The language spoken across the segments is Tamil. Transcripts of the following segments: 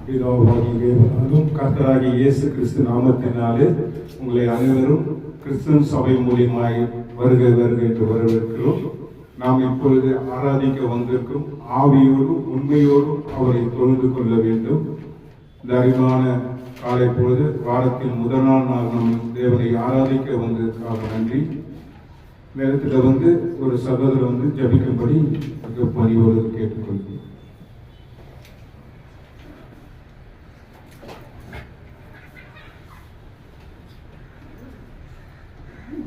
பிதாவாகிய தேவனாலும் கர்த்தராகிய இயேசு கிறிஸ்து நாமத்தினாலே உங்களை அனைவரும் கிறிஸ்துவ சபை மூலியமாய் வருகை என்று வரவேற்கிறோம். நாம் இப்பொழுது ஆராதிக்க வந்திருக்கும் ஆவியோடும் உண்மையோடும் அவரை தொழுது கொள்ள வேண்டும். இந்த அறிவான காலை பொழுது வாரத்தின் முதல் நாள் நம் தேவனை ஆராதிக்க வந்ததற்காக நன்றி. நேரத்தில் ஒரு சகோதரர் ஜபிக்கும்படி மிக பணியோடு கேட்டுக்கொள்கிறேன்.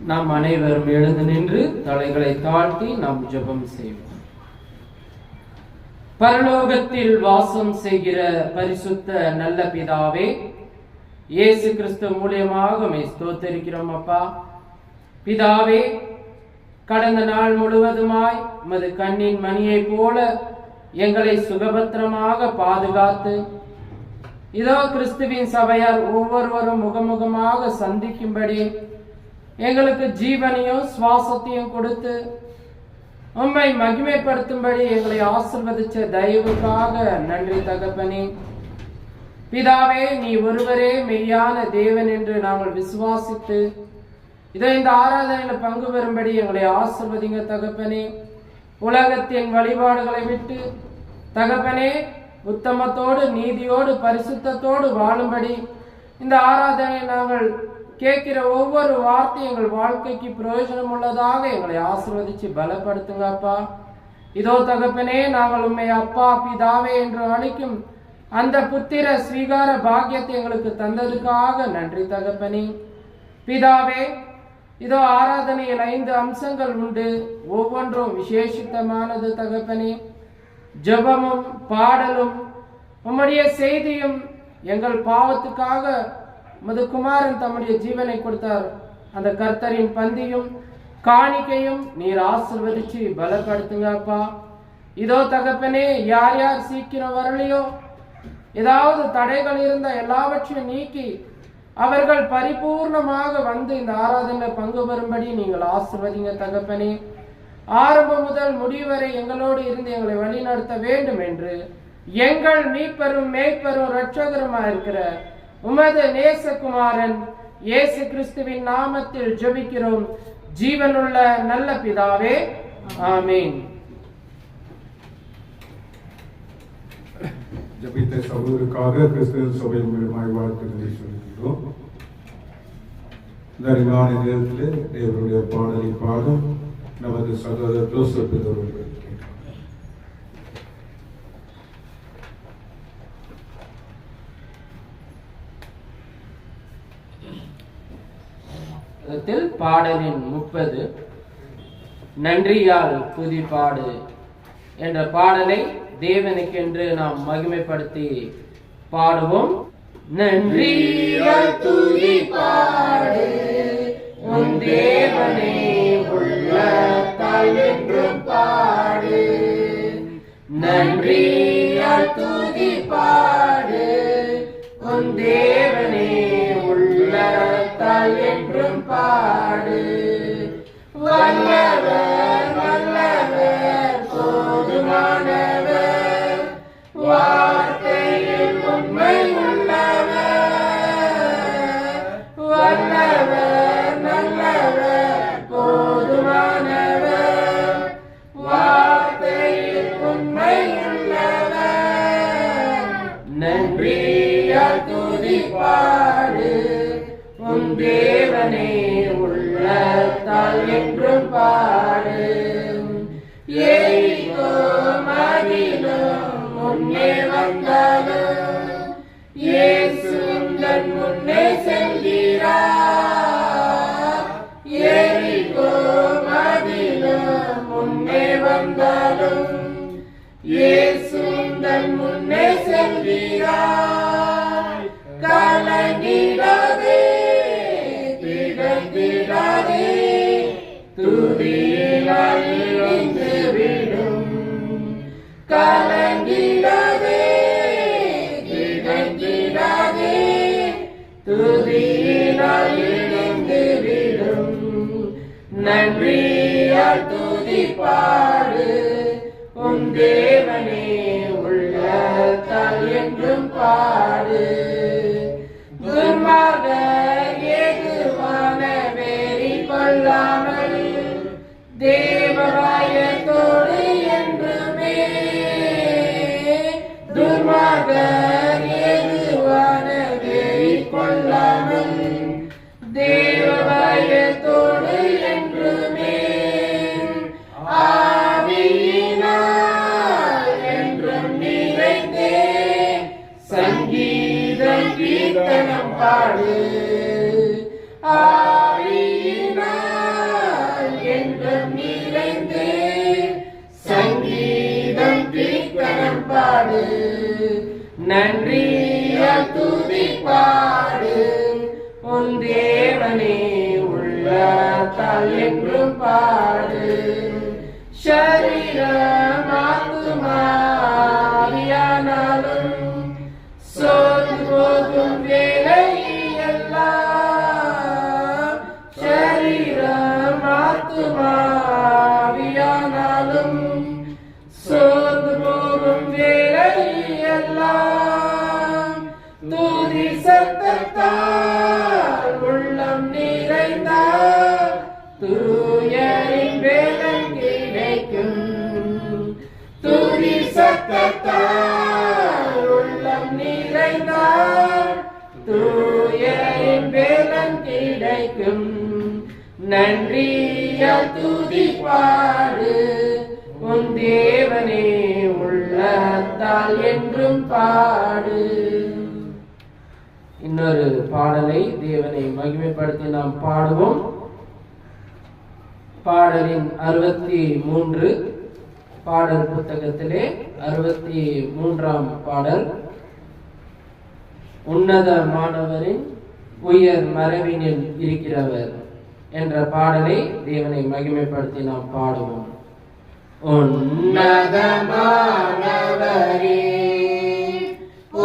நாம் அனைவரும் எழுந்து நின்று தலைகளை தாழ்த்தி நாம் ஜெபம் செய்வோம். பரலோகத்தில் வாசம் செய்கிற பரிசுத்த நல்ல பிதாவே, இயேசு கிறிஸ்து மூலியமாக உம்மை ஸ்தோத்திரிக்கிறோம். அப்பா பிதாவே, கடந்த நாள் முழுவதுமாய் உமது கண்ணின் மணியை போல எங்களை சுகபத்திரமாக பாதுகாத்து, இதோ கிறிஸ்துவின் சபையார் ஒவ்வொருவரும் முகமுகமாக சந்திக்கும்படி எங்களுக்கு ஜீவனையும் சுவாசத்தையும் கொடுத்து உம்மை மகிமைப்படுத்தும்படி எங்களை ஆசீர்வதிச்ச தயவுக்காக நன்றி தகப்பனே. பிதாவே, நீ ஒருவரே மெய்யான தேவன் என்று நாங்கள் விசுவாசித்து இதோ இந்த ஆராதனையில பங்கு பெறும்படி எங்களை ஆசீர்வதிங்க தகப்பனே. உலகத்தின் வழிபாடுகளை விட்டு தகப்பனே உத்தமத்தோடு நீதியோடு பரிசுத்தத்தோடு வாழும்படி இந்த ஆராதனை நாங்கள் கேட்கிற ஒவ்வொரு வார்த்தை எங்கள் வாழ்க்கைக்கு பிரயோஜனம் உள்ளதாக எங்களை ஆசீர்வதிச்சு பலப்படுத்துங்க அப்பா. இதோ தகப்பனே, நாங்கள் உண்மை அப்பா பிதாவே என்று அழைக்கும் அந்த புத்திர ஸ்வீகார பாக்கியத்தை எங்களுக்கு தந்ததுக்காக நன்றி தகப்பனே. பிதாவே, இதோ ஆராதனையில் 5 அம்சங்கள் உண்டு, ஒவ்வொன்றும் விசேஷித்தமானது தகப்பனே. ஜெபமும் பாடலும் உம்முடைய செய்தியும் எங்கள் பாவத்துக்காக உமது குமாரன் தம்முடைய ஜீவனை கொடுத்தார். அந்த கர்த்தரின் பந்தியும் காணிக்கையும் நீர் ஆசீர்வதிச்சு பலப்படுத்துங்க அப்பா. இதோ தகப்பனே, யார் யார் சீக்கிரம் வரலையோ, ஏதாவது தடைகள் இருந்த எல்லாவற்றையும் நீக்கி அவர்கள் பரிபூர்ணமாக வந்து இந்த ஆராதனை பங்கு பெறும்படி நீங்கள் ஆசீர்வதிங்க தகப்பனே. ஆரம்பம் முதல் முடிவு வரை எங்களோடு இருந்து எங்களை வழிநடத்த வேண்டும் என்று எங்கள் மீட்பரும் மேய்ப்பரும் இரட்சகருமாய் இருக்கிற உமது நேசகுமாரன் இயேசு கிறிஸ்துவின் நாமத்தில் ஜெபிக்கிறோம் ஜீவனுள்ள நல்ல பிதாவே, ஆமென். ஜபித்த சகோதரருக்காக கிறிஸ்துவ சபை மூலமாய் வாழ்த்துக்களை சொல்கிறோம். இந்த அறிவான நேரத்தில் தேவனுடைய பாடலை பாடும் நமது சகோதரர் ஜோசப் அவர்கள். பாடலின் 30 நன்றியால் துதிப்பாடு என்ற பாடலை தேவனுக்கென்று நாம் மகிமைப்படுத்தி பாடுவோம். நன்றியால் துதிப்பாடு உன் தேவனே உள்ளத்தால் என்றும் பாடு. நன்றியால் துதிப்பாடு உன் தேவனே உள்ளத்தால் என்றும் பாடு. வல்லவர் நல்லவர் போதுமானவர், வார்த்தையில் உண்மை உள்ளவர். வல்லவர் நல்லவர் போதுமானவர், வார்த்தையில் உண்மை உள்ளவர். நன்றியால் துதிப்பாடு உன் தேவனே உள்ளத்தால் என்றும் பாடு. எரிகோ மதிலும் முன்னே வந்தாலும் இயேசு உந்தன் முன்னே செல்கிறார். எரிகோ மதிலும் முன்னே வந்தாலும் இயேசு உந்தன் முன்னே செல்கிறார். கலங்கிடாதே திகைத்திடாதே, துதியினால் இணைந்து விடும். கலங்கிடாதே திகைத்திடாதே, துதியினால் இணைந்து விடும். நன்றியால் துதிப்பாடு உன் தேவனே உள்ளத்தால் என்றும் பாடு. துன்மார்க ஏதுவான வெறி கொள்ளாமல் தேவராயத்தோடு என்றுமே. துன்மார்க ஏதுவான வெறி கொள்ளாமல் தேவராயத்தோடு என்றுமே. ஆவியினால் என்றும் நிறைந்தே சங்கீதம் கீர்த்தனம் பாடு. ஆவியினால் என்றும் நிறைந்தே சங்கீதம் கீர்த்தனம் பாடு. நன்றியால் துதி பாடு. உன் தேவனே உள்ளத்தால் என்றும் பாடு. சரீரம் ஆத்துமாவியானாலும் சோர்ந்து போகும் வேளையெல்லாம். சரீரம் ஆத்துமாவியானாலும் சோர்ந்து போகும் வேளையெல்லாம். துதி சத்தத்தால் உள்ளம் நிறைந்தால் தூயரின் வேதம் கிடைக்கும். துதி சத்தத்தால் உள்ளம் நிறைந்தால் தூயரின் வேதம் கிடைக்கும். நன்றியால் துதி பாடு. உன் தேவனே உள்ளத்தால் என்றும் பாடு. இன்னொரு பாடலை தேவனை மகிமைப்படுத்தி நாம் பாடுவோம். பாடலின் 63 பாடல் புத்தகத்திலே 63ஆம் பாடல். உன்னதமானவரின் உயர் மறைவினில் இருக்கிறவர் என்ற பாடலை தேவனை மகிமைப்படுத்தி நாம் பாடுவோம். உன்னதமானவரே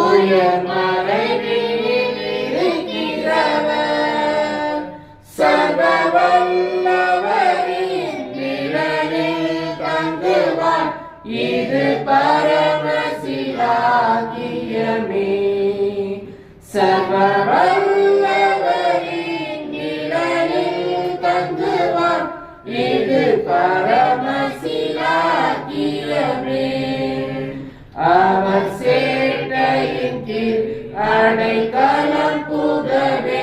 உயர் மறைவினில் இருக்கிறவர், சர்வவல்லவரின் நிழலில் தங்குவார். இது பரமசிலாகியமே. சர்வவல்லவரின் நிழலில் தங்குவார். இது பரமசிலாகியமே. அவர் சேட்டையின் கீழ் அடைக்கலம் புகவே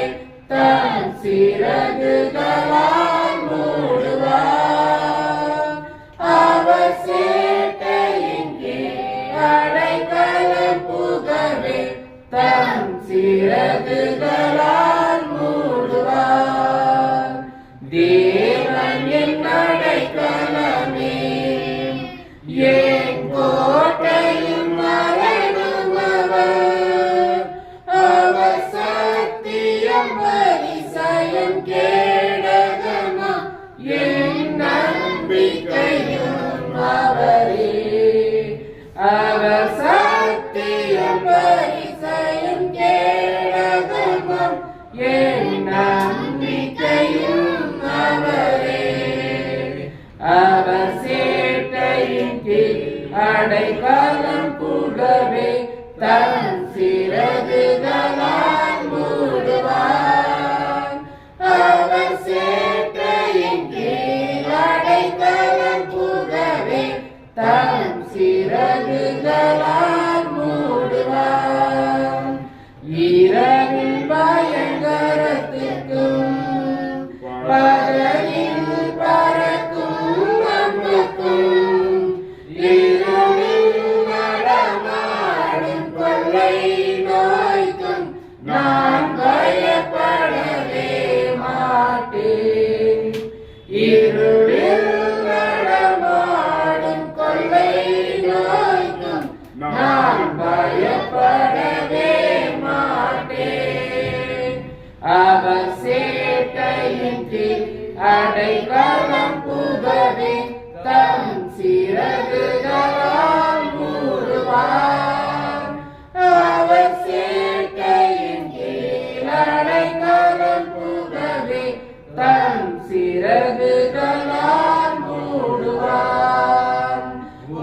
தன் சிறகுகளால் மூடுவார். அவர் சேட்டையின் கீழ் அடைக்கலம் புகவே தன் சிறகுகளால் மூடுவார். தேவன் என் அடைக்கலமே, என் கோட்டையும் மரணம் அவர். அவர் சத்தியம் பரிசயம் கேடகமா, என் நம்பிக்கையும் அவரே. அவர் சத்தியம் பரிசயம் கேடகமா, என் நம்பிக்கையும் அவரே. அவர் சேட்டையின் கீழ் அடைக்கலம் புகவே தன் சிறகுகளால் மூடுவார். அவர் சேட்டையின் கீழ் அடைக்கலம் புகவே தன் சிறகுகளால் மூடுவார். இரவில் பயங்கரத்திற்கும் பகலில் பறக்கும் அம்புக்கும், இருளில் நடமாடும் கொள்ளை நோய்க்கும் நான் பயப்படவே மாட்டேன். இருளில் நடமாடும் கொள்ளை நோய்க்கும் நான் பயப்படவே மாட்டேன். அவர் சேட்டையின் கீழ் அடைக்கலம் புகவே தம் சிறகுகளால் மூடுவார். அவர் சேட்டையின் கீழ் அடைக்கலம் புகவே தம் சிறகுகளால் மூடுவார்.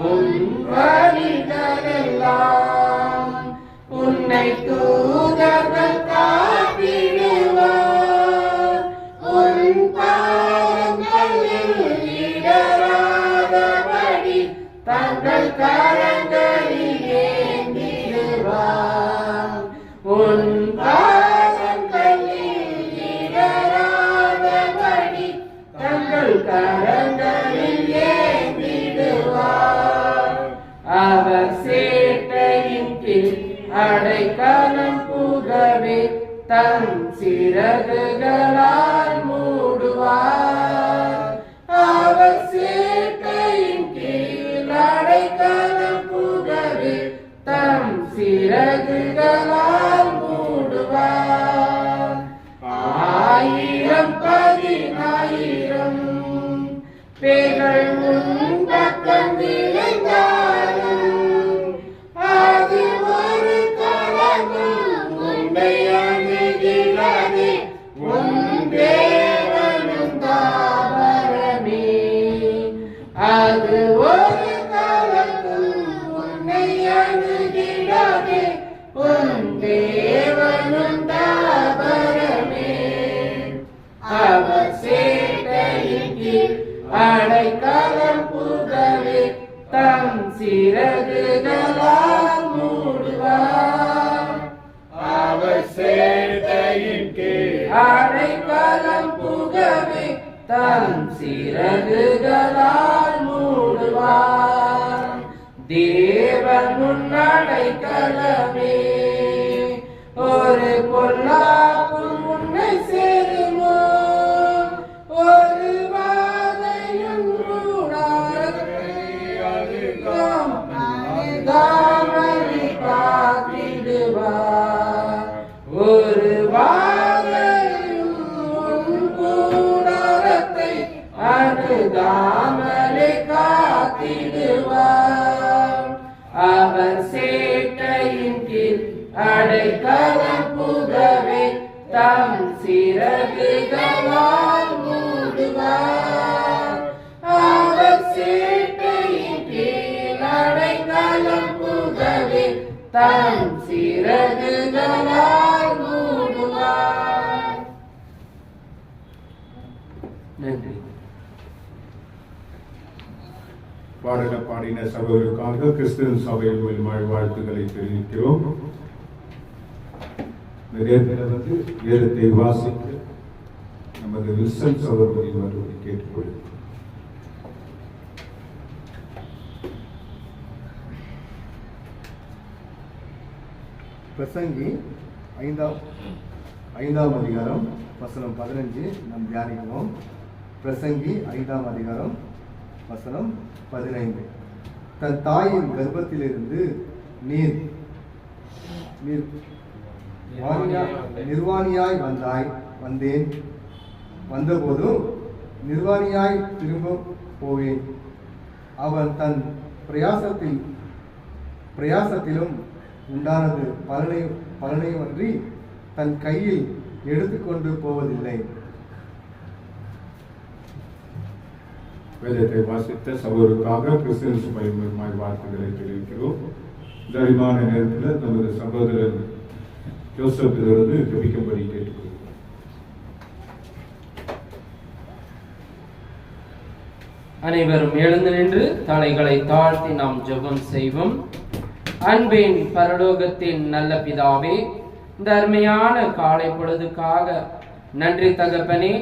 உன் வழிகளெல்லாம் தூதர்கள் காத்திடுவார். உன் பாதங்களில் இடராதபடி தங்கள் கரங்களில் ஏந்திடுவார். உன் பாதங்களில் இடராதபடி தங்கள் கரங்களில் ஏந்திடுவார். அவர் சேட்டையின் கீழ் அடைக்கலம் புகவே தன் சிறகுகளால் மூடுவார். அவர் சேட்டையின் கீழ் அடைக்கலம் புகவே தன் சிறகுகளால் மூடுவார். 1000 10,000 பேர்கள் உன் பக்கம் விழுந்தாலும் அது ஒரு கலங்கும் உன்னை அணுகிறாதே. உன் தேவனும் தாவரமே. அது ஒரு கலங்கும் உன்னை அணுகிறாதே. உன் தேவனும் தாவரமே. அவர் சேட்டையின் கீழ் அடைக்கலம் புகவே தம் சிறகுகளால் மூடுவார். அவர் சேட்டையின் கீழ் அடைக்கலம் புகவே தம் சிறகுகளால் மூடுவார். தேவன் உன் அடைக்கலமே. ஒரு பொல்லாப்பு உன்னை சேருமோ? ஒரு வாதையும் அணுகாமலே காத்திடுவார். ஒரு வாதையும் உன் கூடாரத்தை அணுகாமலே காத்திடுவார். அவர் சேட்டையின் கீழ் அடைக்கலம் புகவே தம் சிறகுகளால் மூடுவார். அவர் சேட்டையின் கீழ் அடைக்கலம் புகவே தம் சிறகுகளால் மூடுவார். நன்றி. பாடல பாடின சகோதரருக்காக கிறிஸ்துவின் சபையில் மேல் வாழ்த்துக்களை தெரிவிக்கிறோம். நேரத்தில் வேதத்தை வாசிக்க நமது வில்சன் சகோதரி வருவதை கேட்டுக்கொள்கிறோம். பிரசங்கி 5ஆம் அதிகாரம் வசனம் 15 நாம் தியானிக்கிறோம். பிரசங்கி 5ஆம் அதிகாரம் வசனம் 15. தன் தாயின் கர்ப்பத்திலிருந்து நீர் நிர்வாணியாய் வந்தேன். வந்தபோதும் நிர்வாணியாய் திரும்ப போவேன். அவன் தன் பிரயாசத்திலும் உண்டானது பலனையன்றி தன் கையில் எடுத்துக்கொண்டு போவதில்லை. வேதத்தை வாசித்த சகோதரருக்காக கிறிஸ்துவின் சபையில் மேல் வாழ்த்துக்களை தெரிவிக்கிறோம். இந்த அருமையான நேரத்தில் நமது சகோதரர் ஜோசப்பிலிருந்து ஜெபிக்கும்படி கேட்டுக்கொள்கிறோம். அனைவரும் எழுந்து நின்று தலைகளை தாழ்த்தி நாம் ஜெபம் செய்வோம். அன்பின் பரலோகத்தின் நல்ல பிதாவே, இந்த அருமையான காலை பொழுதுக்காக நன்றி தகப்பனே.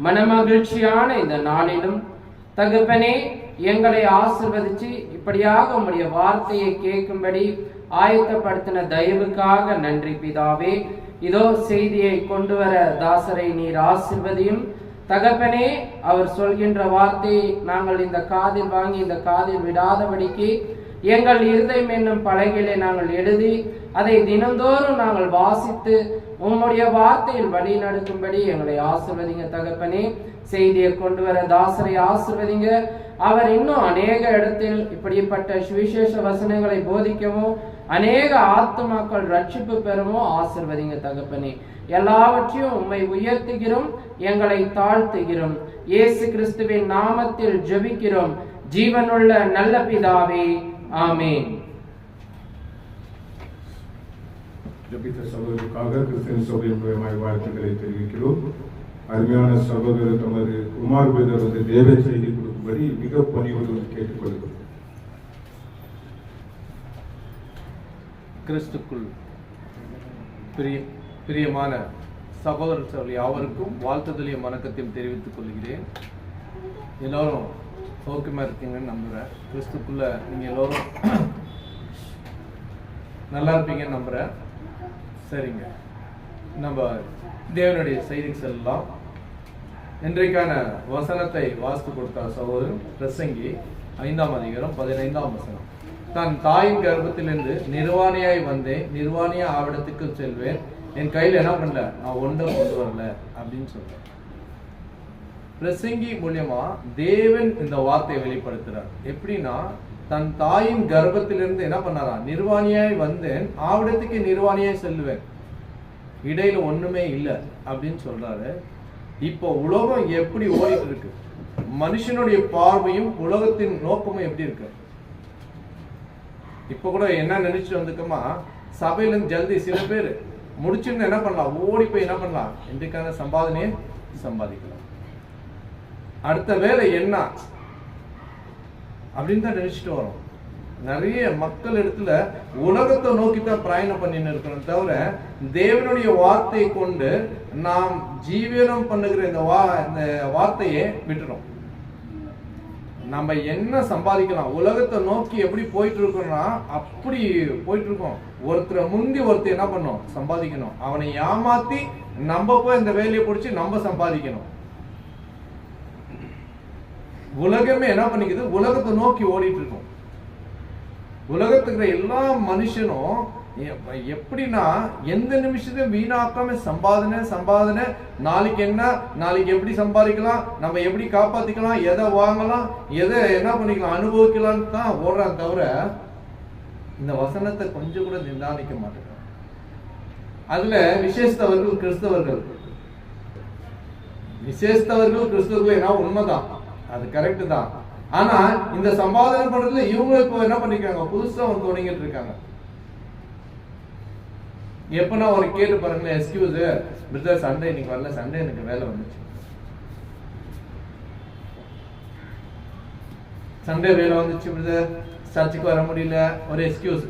மனமகிழ்ச்சியான இந்த நாளிலும் தகப்பனே எங்களை ஆசீர்வதிச்சு இப்படியாக உம்முடைய வார்த்தையை கேட்கும்படி ஆயத்தப்படுத்தின தயவுக்காக நன்றி பிதாவே. இதோ செய்தியை கொண்டு வர தாசரை நீர் ஆசீர்வதியும் தகப்பனே. அவர் சொல்கின்ற வார்த்தையை நாங்கள் இந்த காதில் வாங்கி இந்த காதில் விடாதபடிக்கு எங்கள் இருதயம் என்னும் பலகையிலே நாங்கள் எழுதி அதை தினந்தோறும் நாங்கள் வாசித்து உம்முடைய வார்த்தையில் வழி நடக்கும்படி எங்களை ஆசீர்வதிங்க தகப்பனே. செய்தியை கொண்டு வர தாசரை ஆசீர்வதிங்க. அவர் இன்னும் அநேக இடத்தில் இப்படிப்பட்ட சுவிசேஷ வசனங்களை போதிக்கவும் அநேக ஆத்துமாக்கள் ரட்சிப்பு பெறவும் ஆசீர்வதிங்க தகப்பனே. எல்லாவற்றையும் உம்மை உயர்த்துகிறோம், எங்களை தாழ்த்துகிறோம். இயேசு கிறிஸ்துவின் நாமத்தில் ஜெபிக்கிறோம் ஜீவனுள்ள நல்ல பிதாவே, ஆமென். ஜபித்த சகோதரருக்காக கிறிஸ்தவ சபையின் மூலமாய் வாழ்த்துக்களை தெரிவிக்கிறோம். அருமையான சகோதரர் தமது குமார் பிரதர் வந்து தேவ செய்தி கொடுக்கும்படி மிக பணிவோடு கேட்டுக்கொள்கிறோம். கிறிஸ்துக்குள் பிரியமான சகோதரர்கள் யாவருக்கும் வாழ்த்துதலையும் வணக்கத்தையும் தெரிவித்துக் கொள்கிறேன். எல்லோரும் சௌக்கியமாக இருக்கீங்கன்னு நம்புகிறேன். கிறிஸ்துக்குள்ள நீங்கள் எல்லோரும் நல்லா இருப்பீங்கன்னு நம்புகிறேன். சரிங்க, நம்ம தேவனுடைய செய்திக்கு செல்லலாம். இன்றைக்கான வசனத்தை வாசித்து கொடுத்தார் சகோதரன் பிரசங்கி 5ஆம் அதிகாரம் 15ஆம் வசனம். தான் தாயின் கர்ப்பத்திலிருந்து நிர்வாணியாய் வந்தேன், நிர்வாணியா ஆவிடத்துக்கு செல்வேன், என் கையில் என்ன பண்ணல, நான் ஒன்றும் கொண்டு வரல அப்படின்னு சொல்றேன். பிரசங்கி மூலியமா தேவன் இந்த வார்த்தையை வெளிப்படுத்துறார். எப்படின்னா, தன் தாயின் கர்ப்பத்திலிருந்து என்ன பண்ணாரா, நிர்வாணியாய் வந்தேன், ஆவிடத்துக்கு நிர்வாணியாய் செல்லுவேன், இடையில ஒண்ணுமே இல்லை அப்படின்னு சொல்றாரு. இப்போ உலகம் எப்படி ஓடிட்டு இருக்கு, மனுஷனுடைய பார்வையும் உலகத்தின் நோக்கமும் எப்படி இருக்கு. இப்ப கூட என்ன நினைச்சிட்டு வந்துக்கமா, சபையில இருந்து ஜல்தி சில பேர் முடிச்சுன்னு என்ன பண்ணலாம், ஓடி போய் என்ன பண்ணலாம், இன்றைக்கான சம்பாதனையை சம்பாதிக்கலாம், அடுத்த வேலை என்ன அப்படின்னு தான் நினைச்சிட்டு வரோம். நிறைய மக்கள் இடத்துல உலகத்தை நோக்கித்தான் பிரயாணம் பண்ணின்னு இருக்கணும் தவிர தேவனுடைய வார்த்தையை கொண்டு நாம் ஜீவனம் பண்ணுகிற இந்த வார்த்தையை விட்டுறோம். நம்ம என்ன சம்பாதிக்கலாம், உலகத்தை நோக்கி எப்படி போயிட்டு இருக்கோம்னா அப்படி போயிட்டு இருக்கோம். ஒருத்தரை முந்தி ஒருத்தர் என்ன பண்ணோம், சம்பாதிக்கணும், அவனை ஏமாத்தி நம்ம போய் இந்த வேலையை பிடிச்சி நம்ம சம்பாதிக்கணும். உலகமே என்ன பண்ணிக்குது, உலகத்தை நோக்கி ஓடிட்டு இருக்கோம். உலகத்துக்கு எல்லா மனுஷனும் எப்படின்னா எந்த நிமிஷத்தையும் வீணாக்காம சம்பாதனை, நாளைக்கு என்ன, நாளைக்கு எப்படி சம்பாதிக்கலாம், நம்ம எப்படி காப்பாத்திக்கலாம், எதை வாங்கலாம், எதை என்ன பண்ணிக்கலாம், அனுபவிக்கலாம்னு தான் ஓடுறான் தவிர இந்த வசனத்தை கொஞ்சம் கூட நிதானிக்க மாட்டேங்கிறான். அதுல விசேஷத்தவர்கள் கிறிஸ்தவர்கள் என்ன உண்மைதான், அது கரெக்ட் தான். ஆனா இந்த சம்பாதனை பண்றதுல இவங்க இப்போ என்ன பண்ணிருக்காங்க, புதுசா வந்து தொடங்கிட்டு இருக்காங்க. எப்பனா ஒரு கேட்டு பாருங்களேன், எக்ஸ்கியூஸ் பிரதர், சண்டே இன்னைக்கு வரல, சண்டே எனக்கு வேலை வந்துச்சு, சண்டே வேலை வந்துச்சு பிரதர், சர்ச்சுக்கு வர முடியல, ஒரு எக்ஸ்கியூஸ்.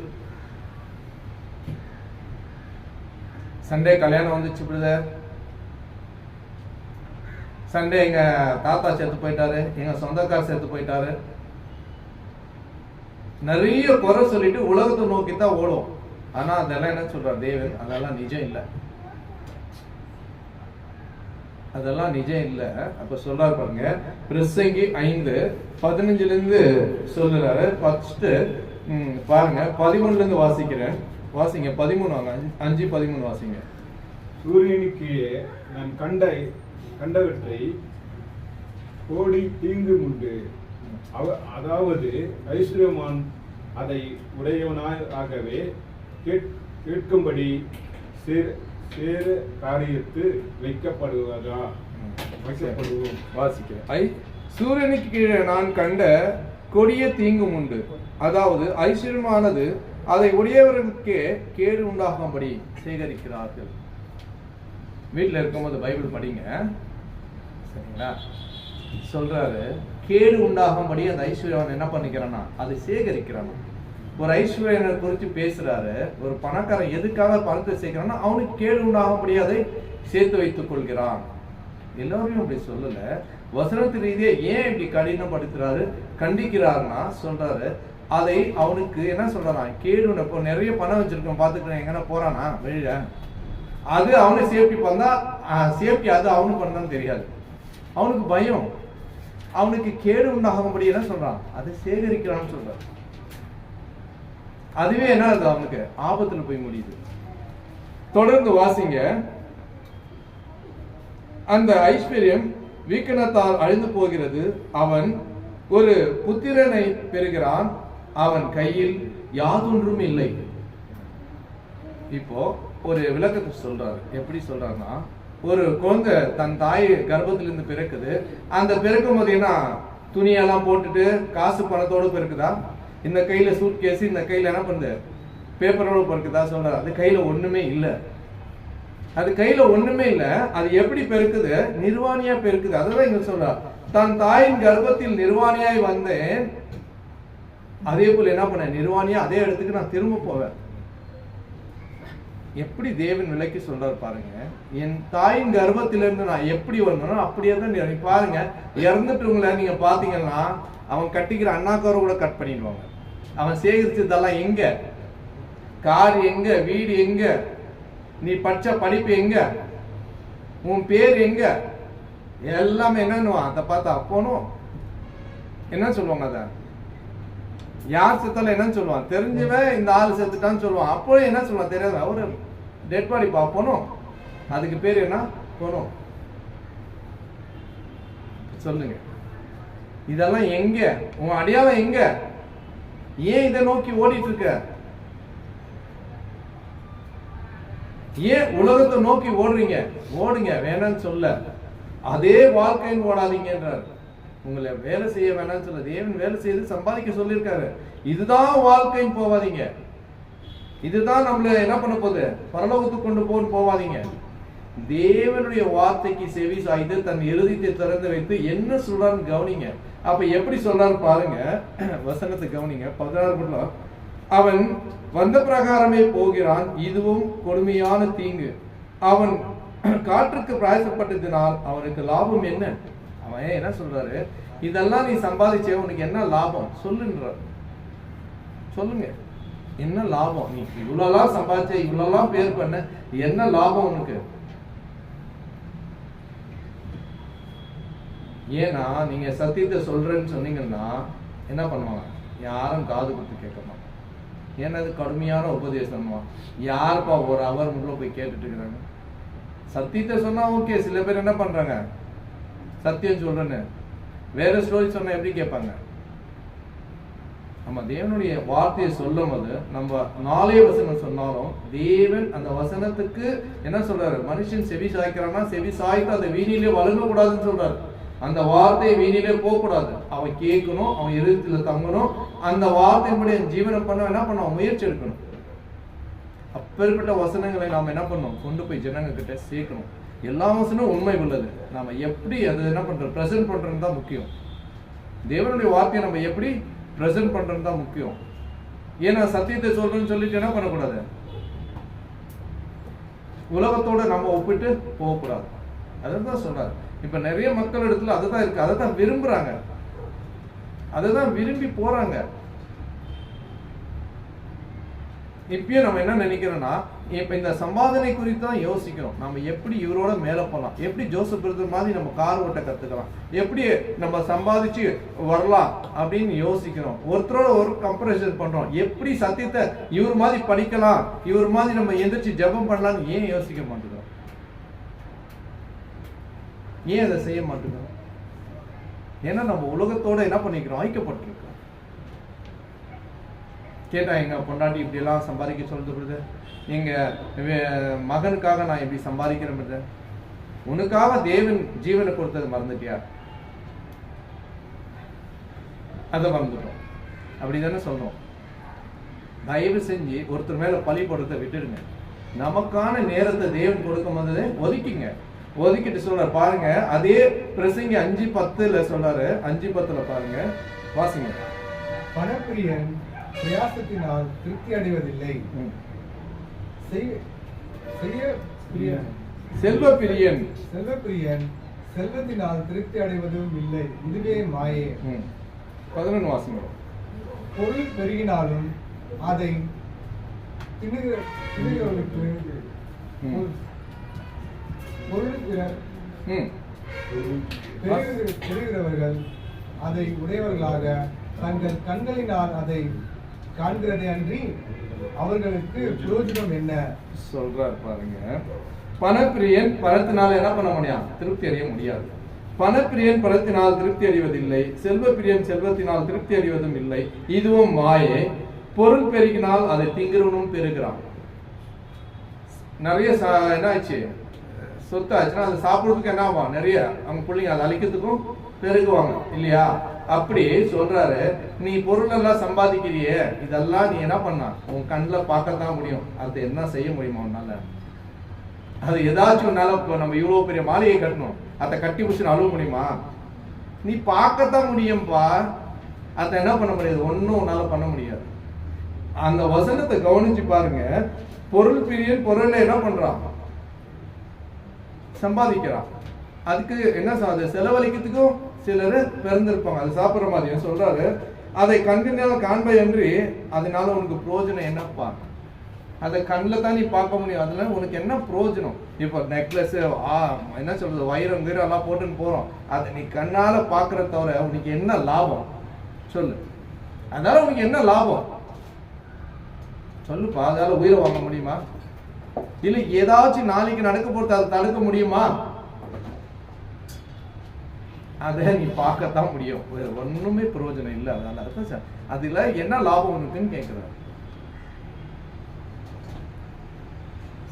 சண்டே கல்யாணம் வந்துச்சு பிரதர், சண்டே எங்க தாத்தா செத்து போயிட்டாரு, எங்க சொந்தக்கார செத்து போயிட்டாரு, நிறைய குறை சொல்லிட்டு உலகத்தை நோக்கி தான் ஓடும். ஆனா அதெல்லாம் என்ன சொல்றார் தேவன், அதெல்லாம் நிஜம் இல்லை, அதெல்லாம் நிஜம் இல்லை. அப்ப சொல்றாரு பாருங்க, பிரசங்கி 5:15 சொல்லுறாரு. ஃபர்ஸ்ட் பாருங்க, 11 வாசிக்கிறேன், வாசிங்க. 13 5:13 வாசிங்க. சூரியனுக்கு நான் கண்டவற்றை கோடி தீங்கு உண்டு, அதாவது ஐஸ்வர்யமான் அதை உடையவனாகவே கேட்கும்படி சேர காரியத்து வைக்கப்படுவோம். வாசிக்கிறேன். சூரியனுக்கு கீழே நான் கண்ட கொடிய தீங்கும் உண்டு, அதாவது ஐஸ்வர்யமானது அதை உடையவர்களுக்கே கேடு உண்டாகும்படி சேகரிக்கிறார்கள். வீட்டில் இருக்கும்போது பைபிள் படிங்க, சரிங்களா? சொல்றாரு, கேடு உண்டாகும்படி அந்த ஐஸ்வர்யவன் என்ன பண்ணிக்கிறானா, அதை சேகரிக்கிறானா. ஒரு ஐஸ்வர்யனை குறித்து பேசுறாரு. ஒரு பணக்காரன் எதுக்காக பணத்தை சேர்க்கிறான்னா அவனுக்கு கேடு உண்டாகும்படி அதை சேர்த்து வைத்துக் கொள்கிறான். எல்லாரையும் அப்படி சொல்லல, வசனத்து ரீதியா ஏன் இப்படி கடினப்படுத்துறாரு, கண்டிக்கிறாருன்னா சொல்றாரு, அதை அவனுக்கு என்ன சொல்றானா, கேடு. இப்போ நிறைய பணம் வச்சிருக்கோம், பாத்துக்கிறேன், எங்கன்னா போறானா வெளியில, அது அவனை சேஃப்டி பண்ணா சேஃப்டி, அது அவனுக்கு பண்ணான்னு தெரியாது, அவனுக்கு பயம், அவனுக்கு கேடு உண்டாகும்படி என்ன சொல்றான், அதை சேகரிக்கிறான்னு சொல்றான். அதுவே என்ன, அது அவனுக்கு ஆபத்துல போய் முடியுது. தொடர்ந்து வாசிங்க. அந்த ஐஸ்வர்யம் வீக்கணத்தால் அழிந்து போகிறது, அவன் ஒரு புத்திரனை பெறுகிறான், அவன் கையில் யாதொன்றும் இல்லை. இப்போ ஒரு விளக்கத்தை சொல்றாரு. எப்படி சொல்றாருன்னா, ஒரு குழந்தை தன் தாய் கர்ப்பத்திலிருந்து பிறக்குது. அந்த பிறக்கும் போது என்ன, துணியெல்லாம் போட்டுட்டு காசு பணத்தோடு பிறக்குதா? இந்த கையில சூட் கேஸ், இந்த கையில என்ன பண்ணுது, பேப்பரோட பொறுக்குதா சொல்றாரு. அது கையில ஒண்ணுமே இல்லை. அது கையில ஒண்ணுமே இல்லை. அது எப்படி பெருக்குது? நிர்வாணியா பெருக்குது. அதுதான் இங்க சொல்றார், தன் தாயின் கர்ப்பத்தில் நிர்வாணியாய் வந்தேன், அதே போல என்ன பண்ண, நிர்வாணியா அதே இடத்துக்கு நான் திரும்ப போவேன். எப்படி தேவன் விலைக்கு சொல்றாரு பாருங்க. என் தாயின் கர்ப்பத்திலிருந்து நான் எப்படி வரணும் அப்படியே தான். நீ பாருங்க, இறந்துட்டவங்கள நீங்க பாத்தீங்கன்னா அவன் கட்டிக்கிற அண்ணாக்கார கூட கட் பண்ணிடுவாங்க. அவன் சேகரிச்சதெல்லாம் எங்க? கார் எங்க? வீடு எங்க? நீ படிச்ச படிப்பு எங்க? உன் பேர் எங்க? எல்லாமே என்னன்னுவான். அதை பார்த்தா அப்போனும் என்ன சொல்லுவாங்க, அத யார் செத்தாலும் என்னன்னு சொல்லுவான், தெரிஞ்சவன் இந்த ஆள் செத்துட்டான்னு சொல்லுவான். அப்போ என்ன சொல்லுவான் தெரியாது, அவரு டெட் பாடி பார்ப்போனும். அதுக்கு பேர் என்ன? போனோம். சொல்லுங்க, இதெல்லாம் எங்க? உன் அடையாளம் எங்க? ஏன் இதை நோக்கி ஓடிட்டு இருக்க? ஏன் உலகத்தை நோக்கி ஓடுறீங்க? ஓடுங்க, வேணான்னு சொல்ல. அதே வாழ்க்கைன்னு ஓடாதீங்கன்றார். உங்களை வேலை செய்ய வேணாம்னு சொல்ல. தேவன் வேலை செய்து சம்பாதிக்க சொல்லியிருக்காரு. இதுதான் வாழ்க்கைன்னு போவாதீங்க. இதுதான் நம்மள என்ன பண்ண போகுது, பரலோகத்துக்கு கொண்டு போவாதீங்க. தேவனுடைய வார்த்தைக்கு செவி சாய்த்து தன் இருதயத்தை திறந்து வைத்து என்ன சொல்றாருன்னு கவனிங்க. அப்ப எப்படி சொல்றாரு பாருங்க, வசனத்தை கவனிங்க. 16 அவன் வந்த பிரகாரமே போகிறான், இதுவும் கொடுமையான தீங்கு. அவன் காற்றுக்கு பிரயாசப்பட்டதினால் அவனுக்கு லாபம் என்ன? அவன் என்ன சொல்றாரு, இதெல்லாம் நீ சம்பாதிச்ச உனக்கு என்ன லாபம் சொல்லுன்ற. சொல்லுங்க, என்ன லாபம்? நீ இவ்வளவுலாம் சம்பாதிச்ச, இவ்வளவுலாம் பேர் பண்ண, என்ன லாபம் உனக்கு? ஏன்னா நீங்க சத்தியத்தை சொல்றேன்னு சொன்னீங்கன்னா என்ன பண்ணுவாங்க, யாரும் காது கொடுத்து கேட்க மாட்டாங்க. ஏன்னா அது கடுமையான உபதேசமா. யாருப்பா ஒரு அவர் முள்ள போய் கேட்டுட்டு இருக்கிறாங்க? சத்தியத்தை சொன்னா ஓகே. சில பேர் என்ன பண்றாங்க, சத்தியம் சொல்றேன்னு வேற ஸ்டோரி சொன்னா எப்படி கேட்பாங்க? நம்ம தேவனுடைய வார்த்தையை சொல்லும் போது நம்ம 4 வசனம் சொன்னாலும் தேவன் அந்த வசனத்துக்கு என்ன சொல்றாரு, மனுஷன் செவி சாய்க்கிறான்னா செவி சாய்த்து அதை வீணிலே வழங்க கூடாதுன்னு சொல்றாரு. அந்த வார்த்தை வீணிலே போக கூடாது. அவன் கேட்கணும், அவன் இருதயத்துல தங்கணும். அந்த வார்த்தையினுடைய ஜீவனை பண்ண என்ன பண்ணும், முயற்சி எடுக்கணும். அப்பேற்பட்ட வசனங்களை நாம என்ன பண்ணணும், கொண்டு போய் ஜனங்க கிட்ட சேர்க்கணும். எல்லா வசனமும் உண்மை உள்ளது. நாம எப்படி அதை என்ன பண்றோம், பிரசன்ட் பண்றது தான் முக்கியம். தேவனுடைய வார்த்தையை நம்ம எப்படி பிரசன்ட் பண்றது தான் முக்கியம். ஏன்னா சத்தியத்தை சொல்றேன்னு சொல்லிட்டு என்ன பண்ணக்கூடாது, உலகத்தோட நம்ம ஒப்பிட்டு போகக்கூடாது. அதான் சொல்றாரு. இப்ப நிறைய மக்கள் இடத்துல அதுதான் இருக்கு, அதை தான் விரும்புறாங்க, அதை தான் விரும்பி போறாங்க. இப்பயும் நம்ம என்ன நினைக்கிறோம்னா, இப்ப இந்த சம்பாதனை குறித்து தான் யோசிக்கிறோம். நம்ம எப்படி இவரோட மேல போகலாம், எப்படி ஜோசப் பிரதர் மாதிரி நம்ம கார் ஓட்ட கத்துக்கலாம், எப்படி நம்ம சம்பாதிச்சு வரலாம் அப்படின்னு யோசிக்கிறோம். ஒருத்தரோட ஒரு கம்பேரிசன் பண்றோம். எப்படி சத்தியத்தை இவர் மாதிரி படிக்கலாம், இவர் மாதிரி நம்ம எந்திரிச்சு ஜெபம் பண்ணலாம்னு ஏன் யோசிக்க மாட்டேங்கிறோம்? ஏன் அதை செய்ய மாட்டேங்கிறோம்? ஏன்னா நம்ம உலகத்தோட என்ன பண்ணிக்கிறோம், ஐக்கியப்பட்டிருக்கோம். கேட்டா எங்க பொண்டாட்டி இப்படி எல்லாம் சம்பாதிக்க சொல்றது, எங்க மகனுக்காக நான் எப்படி சம்பாதிக்கிறேன், உனக்காக தேவன் ஜீவனை கொடுத்தது மறந்துட்டியா? அதை மறந்துட்டோம். அப்படிதானே சொல்றோம். தயவு செஞ்சு ஒருத்தர் மேல பழி போடுறதை விட்டுடுங்க. நமக்கான நேரத்தை தேவன் கொடுக்கும் போது ஒதுக்கிங்க. ஒதுக்கிட்டு சொல்ற பாருங்க, அதே பிரசங்கி 5:10 சொல்றாரு. 5:10 பாருங்க, வாசிங்க. பணப்பிரியன் பிரயாசத்தினால் திருப்தி அடைவதில்லை, செல்வப்பிரியன் செல்வத்தினால் திருப்தி அடைவதும் இல்லை, இதுவே மாயே. 11 வாசிங்க. பொருள் பெருகினாலும் அதை திணுகிறவர்களுக்கு பெறுகிறவர்கள் அதை உடையவர்களாக தங்கள் கண்களினால் அதை காண்கிறதே அன்றி அவர்களுக்கு பிரயோஜனம் என்ன சொல்றார் பாருங்க. பணப்பிரியன் பணத்தினால என்ன பண்ண முடியாது, திருப்தி அடைய முடியாது. பணப்பிரியன் பணத்தினால் திருப்தி அடைவதில்லை, செல்வப்பிரியன் செல்வத்தினால் திருப்தி அடைவதும் இல்லை, இதுவும் மாயே. பொருள் பெருகினால் அதை திங்கிறவனும் பெருகிறான். நிறைய என்ன ஆச்சு, சொத்து ஆச்சுன்னா அதை சாப்பிடுறதுக்கு என்ன ஆகும், நிறைய அவங்க பிள்ளைங்க அதை அழிக்கிறதுக்கும் பெருகுவாங்க இல்லையா? அப்படி சொல்றாரு, நீ பொருள் எல்லாம் சம்பாதிக்கிறியே, இதெல்லாம் நீ என்ன பண்ணா உன் கண்ணில் பார்க்கத்தான் முடியும். அது என்ன செய்ய முடியுமா உன்னால? அது ஏதாச்சும் உன்னால நம்ம இவ்வளவு பெரிய மாளிகை கட்டணும், அதை கட்டி பிடிச்சு அழுவ முடியுமா? நீ பார்க்கத்தான் முடியும்பா, அதை என்ன பண்ண முடியாது, ஒன்னும் உன்னால பண்ண முடியாது. அந்த வசனத்தை கவனிச்சு பாருங்க. பொருள் பிரியன் பொருளை என்ன பண்றான், சம்பாதிக்கிறான். அதுக்கு என்ன அது செலவழிக்கிறதுக்கும் சிலர் பிறந்திருப்பாங்க. அது சாப்பிட்ற மாதிரி சொல்றாரு, அதை கண்ணினால காண்பை என்று அதனால உனக்கு பிரயோஜனம் என்னப்பா? அதை கண்ணில் தான் நீ பார்க்க முடியும், அதுல உனக்கு என்ன பிரயோஜனம்? இப்போ நெக்லஸ் என்ன சொல்றது, வைரம் கீரம் எல்லாம் போட்டுன்னு போறோம், அதை நீ கண்ணால பாக்குற தவிர உனக்கு என்ன லாபம் சொல்லு? அதனால உனக்கு என்ன லாபம் சொல்லுப்பா? அதால உயிரை வாங்க முடியுமா? இல்ல ஏதாச்சும் நாளைக்கு நடக்க போறது அதை தடுக்க முடியுமா? அதை நீ பார்க்கத்தான் முடியும், ஒண்ணுமே பிரயோஜனம் இல்லை. அதனால அதுல என்ன லாபம் உனக்குன்னு கேட்கிறாரு.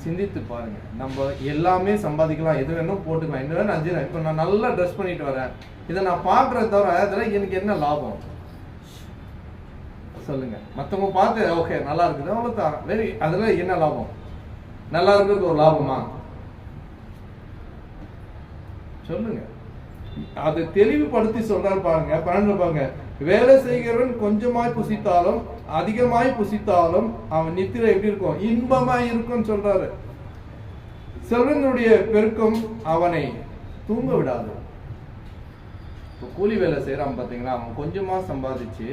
சிந்தித்து பாருங்க. நம்ம எல்லாமே சம்பாதிக்கலாம், எது வேணும் போட்டுக்கலாம், என்ன வேணும் அஞ்சு. இப்ப நான் நல்லா ட்ரெஸ் பண்ணிட்டு வரேன், இதை நான் பாக்குறத தவிர அதுல எனக்கு என்ன லாபம் சொல்லுங்க? மத்தவங்க பார்த்து ஓகே நல்லா இருக்குது அவ்வளவுதான், வெரி அதுல என்ன லாபம்? நல்லா இருக்கிறது ஒரு லாபமா சொல்லுங்க? அது தெளிவுபடுத்தி சொல்றாரு பாருங்க. 12 பாருங்க, வேலை செய்கிறவன் கொஞ்சமாய் புசித்தாலும் அதிகமாய் புசித்தாலும் அவன் நித்திரை எப்படி இருக்கும், இன்பமாய் இருக்கும் சொல்றாரு. செல்வனுடைய பெருக்கம் அவனை தூங்க விடாது. கூலி வேலை செய்யறான் பாத்தீங்களா, அவன் கொஞ்சமா சம்பாதிச்சு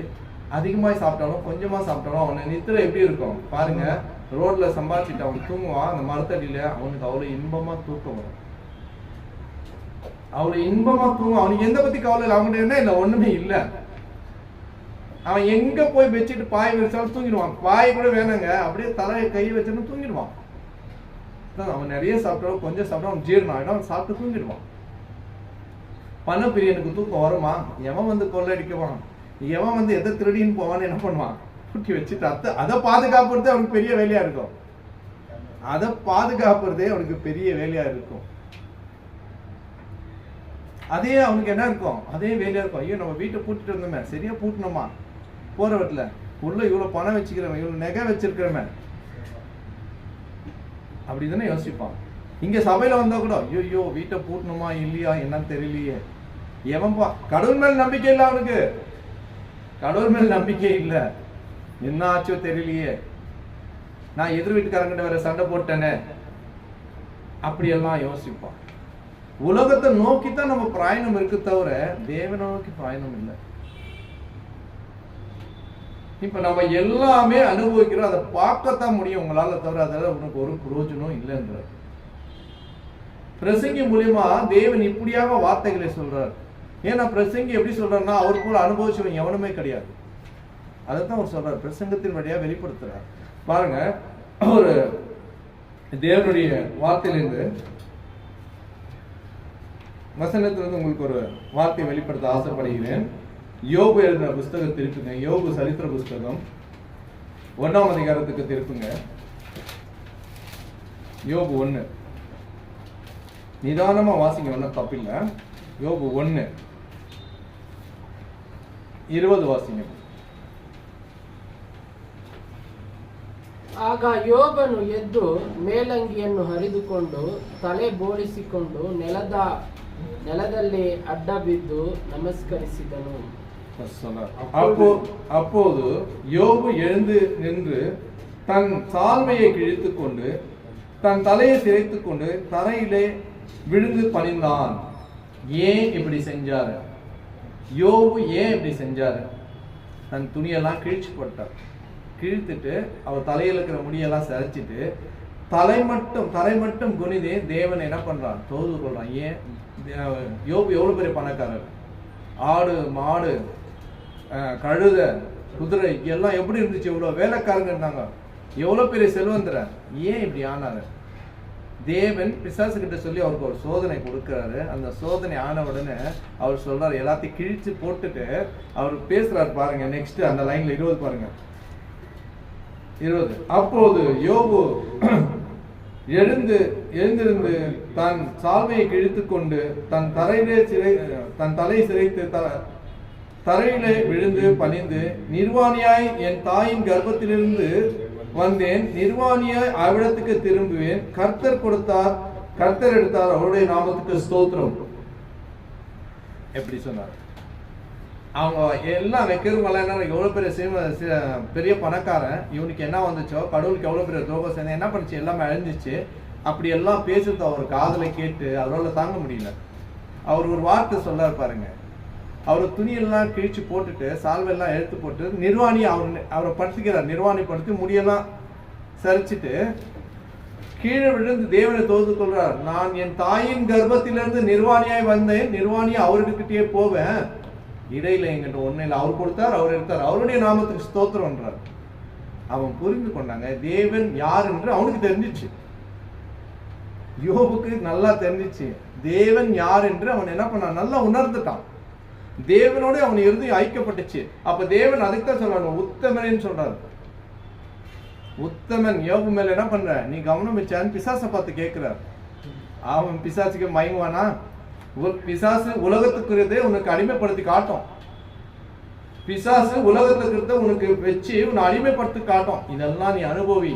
அதிகமாய் சாப்பிட்டாலும் கொஞ்சமா சாப்பிட்டாலும் அவனை நித்திரை எப்படி இருக்கும் பாருங்க. ரோட்ல சம்பாதிச்சுட்டு அவன் தூங்குவான், அந்த மரத்தடியில அவனுக்கு அவ்வளவு இன்பமா தூக்கம் வரும், அவ்வளவு இன்பமா தூங்கும். அவனுக்கு எந்த பத்தி கவலை இல்லை, அவன்கிட்ட என்ன இல்லை, ஒண்ணுமே இல்லை. அவன் எங்க போய் வச்சுட்டு பாய் வச்சாலும் தூங்கிடுவான். பாய் கூட வேணாங்க, அப்படியே தலையை கை வச்சாலும் தூங்கிடுவான். அவன் நிறைய சாப்பிட்டாலும் கொஞ்சம் சாப்பிட்டா அவன் ஜீரணம் ஆகிடும், அவன் சாப்பிட்டு தூங்கிடுவான். பண பிரியனுக்கு தூக்கம் வருமா? எவன் வந்து கொள்ளடிக்குவான், எவன் வந்து எதை திருடின்னு போவான்னு என்ன பண்ணுவான், பூட்டி வச்சுட்டு அதை பாதுகாப்புறதே அவனுக்கு பெரிய வேலையா இருக்கும். அதை பாதுகாப்புறதே அவனுக்கு பெரிய வேலையா இருக்கும். அதே அவனுக்கு என்ன இருக்கும், அதே வேலையா இருக்கும். ஐயோ நம்ம வீட்டை பூட்டிட்டு வந்தோமே, சரியா பூட்டணுமா, போற வீட்டுல உள்ள இவ்வளவு பணம் வச்சுக்கிறவன், இவ்வளவு நகை வச்சிருக்கிறவன், அப்படிதானே யோசிப்பான். இங்க சபையில வந்தா கூட ஐயோ வீட்டை பூட்டணுமா இல்லையா என்னன்னு தெரியலையே. எவன்பா கடவுள் மேல் நம்பிக்கை இல்லை அவனுக்கு, கடவுள் மேல் நம்பிக்கை இல்லை, என்ன ஆச்சோ தெரியலையே, நான் எதிர் வீட்டுக்காரங்கிட்ட வேற சண்டை போட்டேனே, அப்படியெல்லாம் யோசிப்பான். உலகத்தை நோக்கித்தான் நம்ம பிரயாணம் இருக்கு தவிர தேவனை நோக்கி பிரயாணம் இல்லை. இப்ப நம்ம எல்லாமே அனுபவிக்கிறோம், அதை பார்க்கத்தான் முடியும் உங்களால, தவிர அதெல்லாம் உனக்கு ஒரு பிரயோஜனம் இல்லைன்ற. பிரசங்கி மூலியமா தேவன் இப்படியாக வார்த்தைகளை சொல்றார். ஏன்னா பிரசங்கி எப்படி சொல்றாருன்னா அவர் போல அனுபவிச்சவன் எவனுமே கிடையாது. அதைத்தான் அவர் சொல்றார், பிரசங்கத்தின் வழியா வெளிப்படுத்துறார். பாருங்க, ஒரு தேவனுடைய வார்த்தையிலிருந்து வசனத்திலிருந்து உங்களுக்கு ஒரு வார்த்தை வெளிப்படுத்த ஆசைப்படுகிறேன். யோபு எழுதின புஸ்தகம் திருப்புங்க, யோபு சரித்திர புஸ்தகம் 1ஆம் அதிகாரத்துக்கு திருப்புங்க. யோபு 1 நிதானமா வாசிங்க, ஒன்றும் தப்பில்லை. யோபு 1:20 வாசிங்க. ಆಗ ಯೋಬನು ಎದ್ದು ಮೇಲಂಗಿಯನ್ನು ಹರಿದುಕೊಂಡು ತಲೆ ಬೋಳಿಸಿಕೊಂಡು ನೆಲದಲ್ಲಿ ಅಡ್ಡ ಬಿದ್ದು ನಮಸ್ಕರಿಸಿದನು. அப்போது யோபு எழுந்து நின்று தன் சால்வையை கிழித்துக் கொண்டு தன் தலையை சிரைத்துக் கொண்டு தரையிலே விழுந்து பணிந்தான். ஏன் இப்படி செஞ்சாரு யோபு? ஏன் இப்படி செஞ்சாரு? தன் துணியெல்லாம் கிழிச்சு போட்டார். கிழித்துட்டு அவர் தலையில இருக்கிற முடியெல்லாம் சரிச்சிட்டு தரை மட்டும் குனிதே தேவன் என்ன பண்றான், தொழுது கொள்றான். ஏன்? யோபு எவ்வளவு பெரிய பணக்காரர், ஆடு மாடு கழுத குதிரை எல்லாம் எப்படி இருந்துச்சு, எவ்வளவு வேலைக்காரங்க இருந்தாங்க, எவ்வளவு பெரிய செல்வந்தர. ஏன் இப்படி ஆனாரு? தேவன் பிசாசு கிட்ட சொல்லி அவருக்கு ஒரு சோதனை கொடுக்கிறாரு. அந்த சோதனை ஆன உடனே அவர் சொல்றாரு, எல்லாத்தையும் கிழிச்சு போட்டுட்டு அவர் பேசுறாரு. பாருங்க நெக்ஸ்ட் அந்த லைன்ல 20 பாருங்க. 20 அப்போது யோபு எழுந்திருந்து தன் சால்வையை கிழித்துக் கொண்டு தன் தலையை சிரைத்து தரையிலே விழுந்து பணிந்து, நிர்வாணியாய் என் தாயின் கர்ப்பத்திலிருந்து வந்தேன், நிர்வாணியாய் அவ்விடத்துக்கு திரும்புவேன். கர்த்தர் கொடுத்தார், கர்த்தர் எடுத்தார், அவருடைய நாமத்துக்கு ஸ்தோத்திரம். எப்படி சொன்னார்? அவங்க எல்லாம் வைக்கிறவங்களாம் என்ன, எவ்வளோ பெரிய பணக்காரன், இவனுக்கு என்ன வந்துச்சோ, கடவுளுக்கு எவ்வளோ பெரிய துரோகம் செஞ்சு என்ன பண்ணுச்சு, எல்லாமே அழிஞ்சிச்சு. அப்படி எல்லாம் பேசுறது அவர் காதலை கேட்டு அவரால் தாங்க முடியல. அவர் ஒரு வார்த்தை சொல்ல பாருங்க. அவர் துணியெல்லாம் கிழிச்சு போட்டுட்டு சால்வெல்லாம் எடுத்து போட்டு நிர்வாணி அவரை படுத்துக்கிறார். நிர்வாணி படுத்து முடியெல்லாம் சரிச்சுட்டு கீழே விழுந்து தேவனை தொழுது கொள்றார். நான் என் தாயின் கர்ப்பத்திலிருந்து நிர்வாணியாய் வந்தேன், நிர்வாணியா அவர்கிட்டயே போவேன், இடையில எங்கிட்ட ஒண்ணு இல்லை, அவர் கொடுத்தார், அவர் எடுத்தார், அவருடைய நாமத்துக்கு ஸ்தோத்திரம்ன்றார். அவன் புரிந்து கொண்டாங்க தேவன் யார் என்று அவனுக்கு தெரிஞ்சிச்சு. யோபுக்கு நல்லா தெரிஞ்சிச்சு தேவன் யார் என்று. அவன் என்ன பண்ணான், நல்லா உணர்ந்துட்டான். தேவனோட அவன் இறுதி ஐக்கப்பட்டுச்சு. அப்ப தேவன் அதுக்குதான் சொல்றாங்க உத்தமன் சொல்றாரு. உத்தமன் யோபு மேல என்ன பண்ற, நீ கவனம் வச்சான்னு பிசாசை பார்த்து கேட்கிறார். அவன் பிசாசுக்கு மயங்குவானா? பிசாசு உலகத்துக்குறதே உனக்கு அடிமைப்படுத்தி காட்டும். பிசாசு உலகத்துக்கு உனக்கு வச்சு உன்னை அடிமைப்படுத்தி காட்டும். இதெல்லாம் நீ அனுபவி.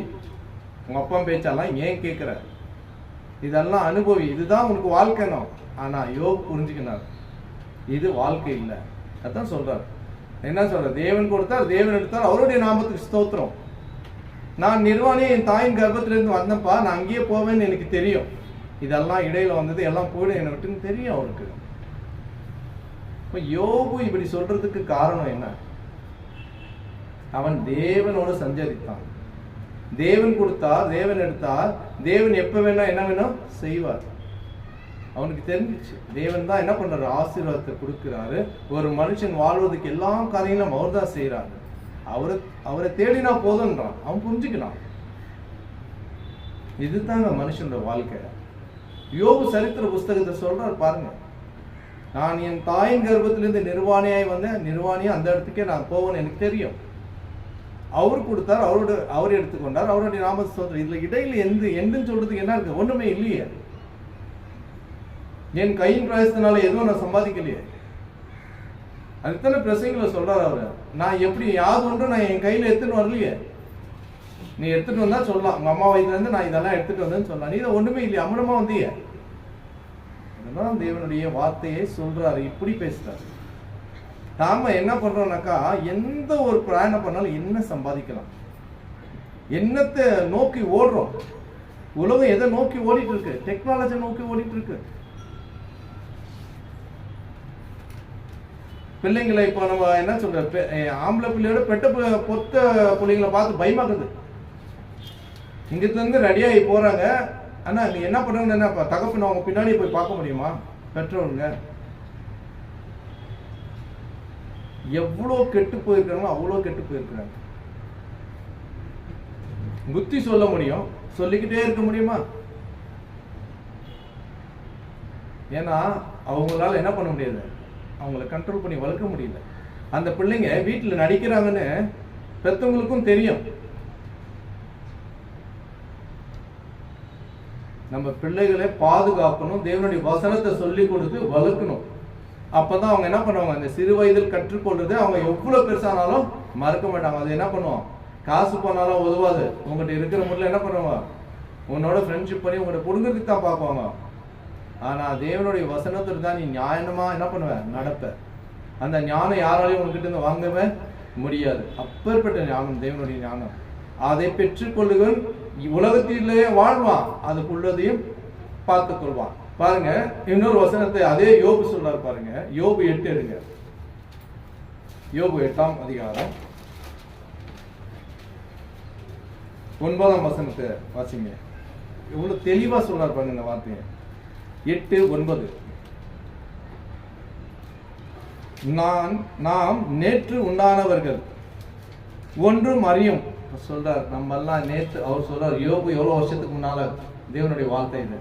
உங்க அப்பா பேச்செல்லாம் ஏன் கேட்கிற? இதெல்லாம் அனுபவி, இதுதான் உனக்கு வாழ்க்கைனோ. ஆனா யோபு புரிஞ்சுக்கினார், இது வாழ்க்கை இல்லை. அதான் சொல்றார். என்ன சொல்ற, தேவன் கொடுத்தார், தேவன் எடுத்தார், அவருடைய நாமத்துக்கு ஸ்தோத்திரம். நான் நிர்வாணி என் தாயின் கர்ப்பத்திலிருந்து வந்தப்பா, நான் அங்கேயே போவேன்னு எனக்கு தெரியும். இதெல்லாம் இடையில வந்தது எல்லாம் போயிடும் என்னை விட்டுன்னு தெரியும் அவருக்கு. இப்ப யோபு இப்படி சொல்றதுக்கு காரணம் என்ன? அவன் தேவனோடு சஞ்சரித்தான். தேவன் கொடுத்தார், தேவன் எடுத்தார், தேவன் எப்ப வேணா என்ன வேணும் செய்வார். அவனுக்கு தெரிஞ்சிச்சு தேவன் தான் என்ன பண்றாரு, ஆசீர்வாதத்தை கொடுக்கிறாரு. ஒரு மனுஷன் வாழ்வதற்கு எல்லா காரியங்களும் அவர் தான் செய்யறாரு. அவரை தேடினா போதும்ன்றான். அவன் புரிஞ்சுக்கலாம். இதுதாங்க மனுஷனோட வாழ்க்கை. யோபு சரித்திர புஸ்தகத்தை சொல்றாரு பாருங்க. நான் என் தாயின் கர்ப்பத்திலிருந்து நிர்வாணியாய் வந்தேன், நிர்வாணியா அந்த இடத்துக்கே நான் போவேன்னு எனக்கு தெரியும். அவர் கொடுத்தார், அவர் எடுத்துக்கொண்டார், அவருடைய நாமத்தை சொல்றார். இதுல இடையில எந்துன்னு சொல்றதுக்கு என்ன இருக்கு? ஒண்ணுமே இல்லையே. என் கையின் பிரயாசத்தினால எதுவும் நான் சம்பாதிக்கலையே. அதுதானே பிரசங்களை சொல்றாரு அவரு. நான் எப்படி யாது ஒன்றும் நான் என் கையில எடுத்துட்டு வரலையே. நீ எடுத்துட்டு வந்தா சொல்லலாம், உங்க அம்மா வயதுல இருந்து நான் இதெல்லாம் எடுத்துட்டு வந்தேன்னு சொல்லலாம். நீ இதை ஒண்ணுமே இல்லையா, அம்மனமா வந்திய. இதெல்லாம் தேவனுடைய வார்த்தையை சொல்றாரு, இப்படி பேசுறாரு. நாம என்ன பண்றோம்னாக்கா, எந்த ஒரு பிரயாணம் பண்ணாலும் என்ன சம்பாதிக்கலாம், என்னத்தை நோக்கி ஓடுறோம். உலகம் எதை நோக்கி ஓடிட்டு இருக்கு? டெக்னாலஜி நோக்கி ஓடிட்டு இருக்கு. பிள்ளைங்களை இப்போ நம்ம என்ன சொல்ற, ஆம்பளை பிள்ளையோட பொத்த பிள்ளைங்களை பார்த்து பயமாக்குது. இங்கிருந்து ரெடியாகி போறாங்க. ஆனா அங்க என்ன பண்றாங்கன்னு என்ன, தகப்பன் அவங்க பின்னாடி போய் பார்க்க முடியுமா? பெற்றோருங்க எவ்வளோ கெட்டு போயிருக்காங்களோ அவ்வளோ கெட்டு போயிருக்கிறாங்க. புத்தி சொல்ல முடியும், சொல்லிக்கிட்டே இருக்க முடியுமா? ஏன்னா அவங்களால என்ன பண்ண முடியாது, அவங்கள கண்ட்ரோல் பண்ணி வளர்க்க முடியல. அந்த பிள்ளைங்க வீட்டில் நடிக்கிறாங்கன்னு பெற்றவங்களுக்கும் தெரியும். நம்ம பிள்ளைகளை பாதுகாக்கணும், தேவனுடைய வசனத்தை சொல்லி கொடுத்து வளர்க்கணும். அப்பதான் அவங்க என்ன பண்ணுவாங்க, அந்த சிறு வயதில் கற்றுக்கொள்றது அவங்க எவ்வளவு பெருசானாலும் மறக்க மாட்டாங்க. அது என்ன பண்ணுவோம், காசு போனாலும் உதவாது. உங்ககிட்ட இருக்கிற முறையில் என்ன பண்ணுவாங்க, உன்னோட ஃப்ரெண்ட்ஷிப் பண்ணி உங்கள்கிட்ட கொடுங்கறதுக்கு தான் பார்க்குவாங்க. ஆனா தேவனுடைய வசனத்துக்கு தான் நீ நியாயமா என்ன பண்ணுவ, நடப்ப. அந்த ஞானம் யாராலையும் உங்ககிட்ட இருந்து வாங்கவே முடியாது. அப்பேற்பட்ட ஞானம் தேவனுடைய ஞானம். அதை பெற்றுக்கொள்ளுகள், உலகத்திலே வாழ்வான், அதுக்குள்ளதையும் பார்த்துக் கொள்வான். பாருங்க, இன்னொரு வசனத்தை அதே யோபு சொல்றாரு பாருங்க. யோபு 8 எடுங்க. யோபு 8ஆம் அதிகாரம் 9ஆம் வசனத்தை வாசிங்க. எவ்வளவு தெளிவா சொல்றாரு பாருங்க இந்த வார்த்தையை. 8:9. நாம் நேற்று உண்டானவர்கள் ஒன்றும் அறியும் சொல்றார். நம்ம எல்லாம் நேற்று, அவர் சொல்றார், யோபு எவ்வளவு வருஷத்துக்கு முன்னால தேவனுடைய வார்த்தை இது.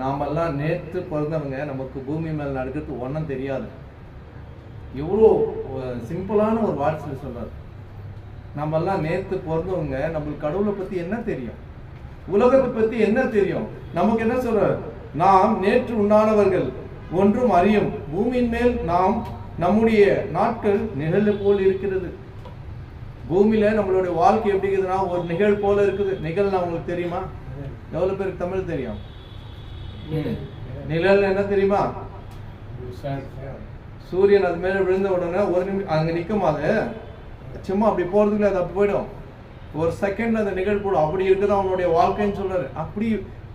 நாமெல்லாம் நேற்று பிறந்தவங்க, நமக்கு பூமி மேல் நடக்கிறது ஒன்றும் தெரியாது. எவ்வளோ சிம்பிளான ஒரு வார்த்தை சொல்றாரு. நம்ம எல்லாம் நேற்று பிறந்தவங்க, நம்மளுக்கு கடவுளை பத்தி என்ன தெரியும், உலகத்தை பத்தி என்ன தெரியும்? நமக்கு என்ன சொல்றாரு, நாம் நேற்று உண்டானவர்கள் ஒன்றும் அறியும், பூமியின் மேல் நாம் நம்முடைய நாட்கள் நிழல் போல் இருக்கிறது. பூமியில நம்மளுடைய வாழ்க்கை எப்படி இருக்குதுன்னா ஒரு நிகழ் போல இருக்குது. நிகழ்னா உங்களுக்கு தெரியுமா? எவ்வளவு பேருக்கு தமிழ் தெரியும்? நிழல் என்ன தெரியுமா? சூரியன் அது மேல விழுந்த உடனே ஒரு நிமிஷம் அங்க நிக்குமா? அது சும்மா அப்படி போறதுக்குள்ள அது அப்படி போயிடும். ஒரு செகண்ட் அந்த நிகழ் போடும். அப்படி இருக்குது அவனுடைய வாழ்க்கைன்னு சொல்றாரு. அப்படி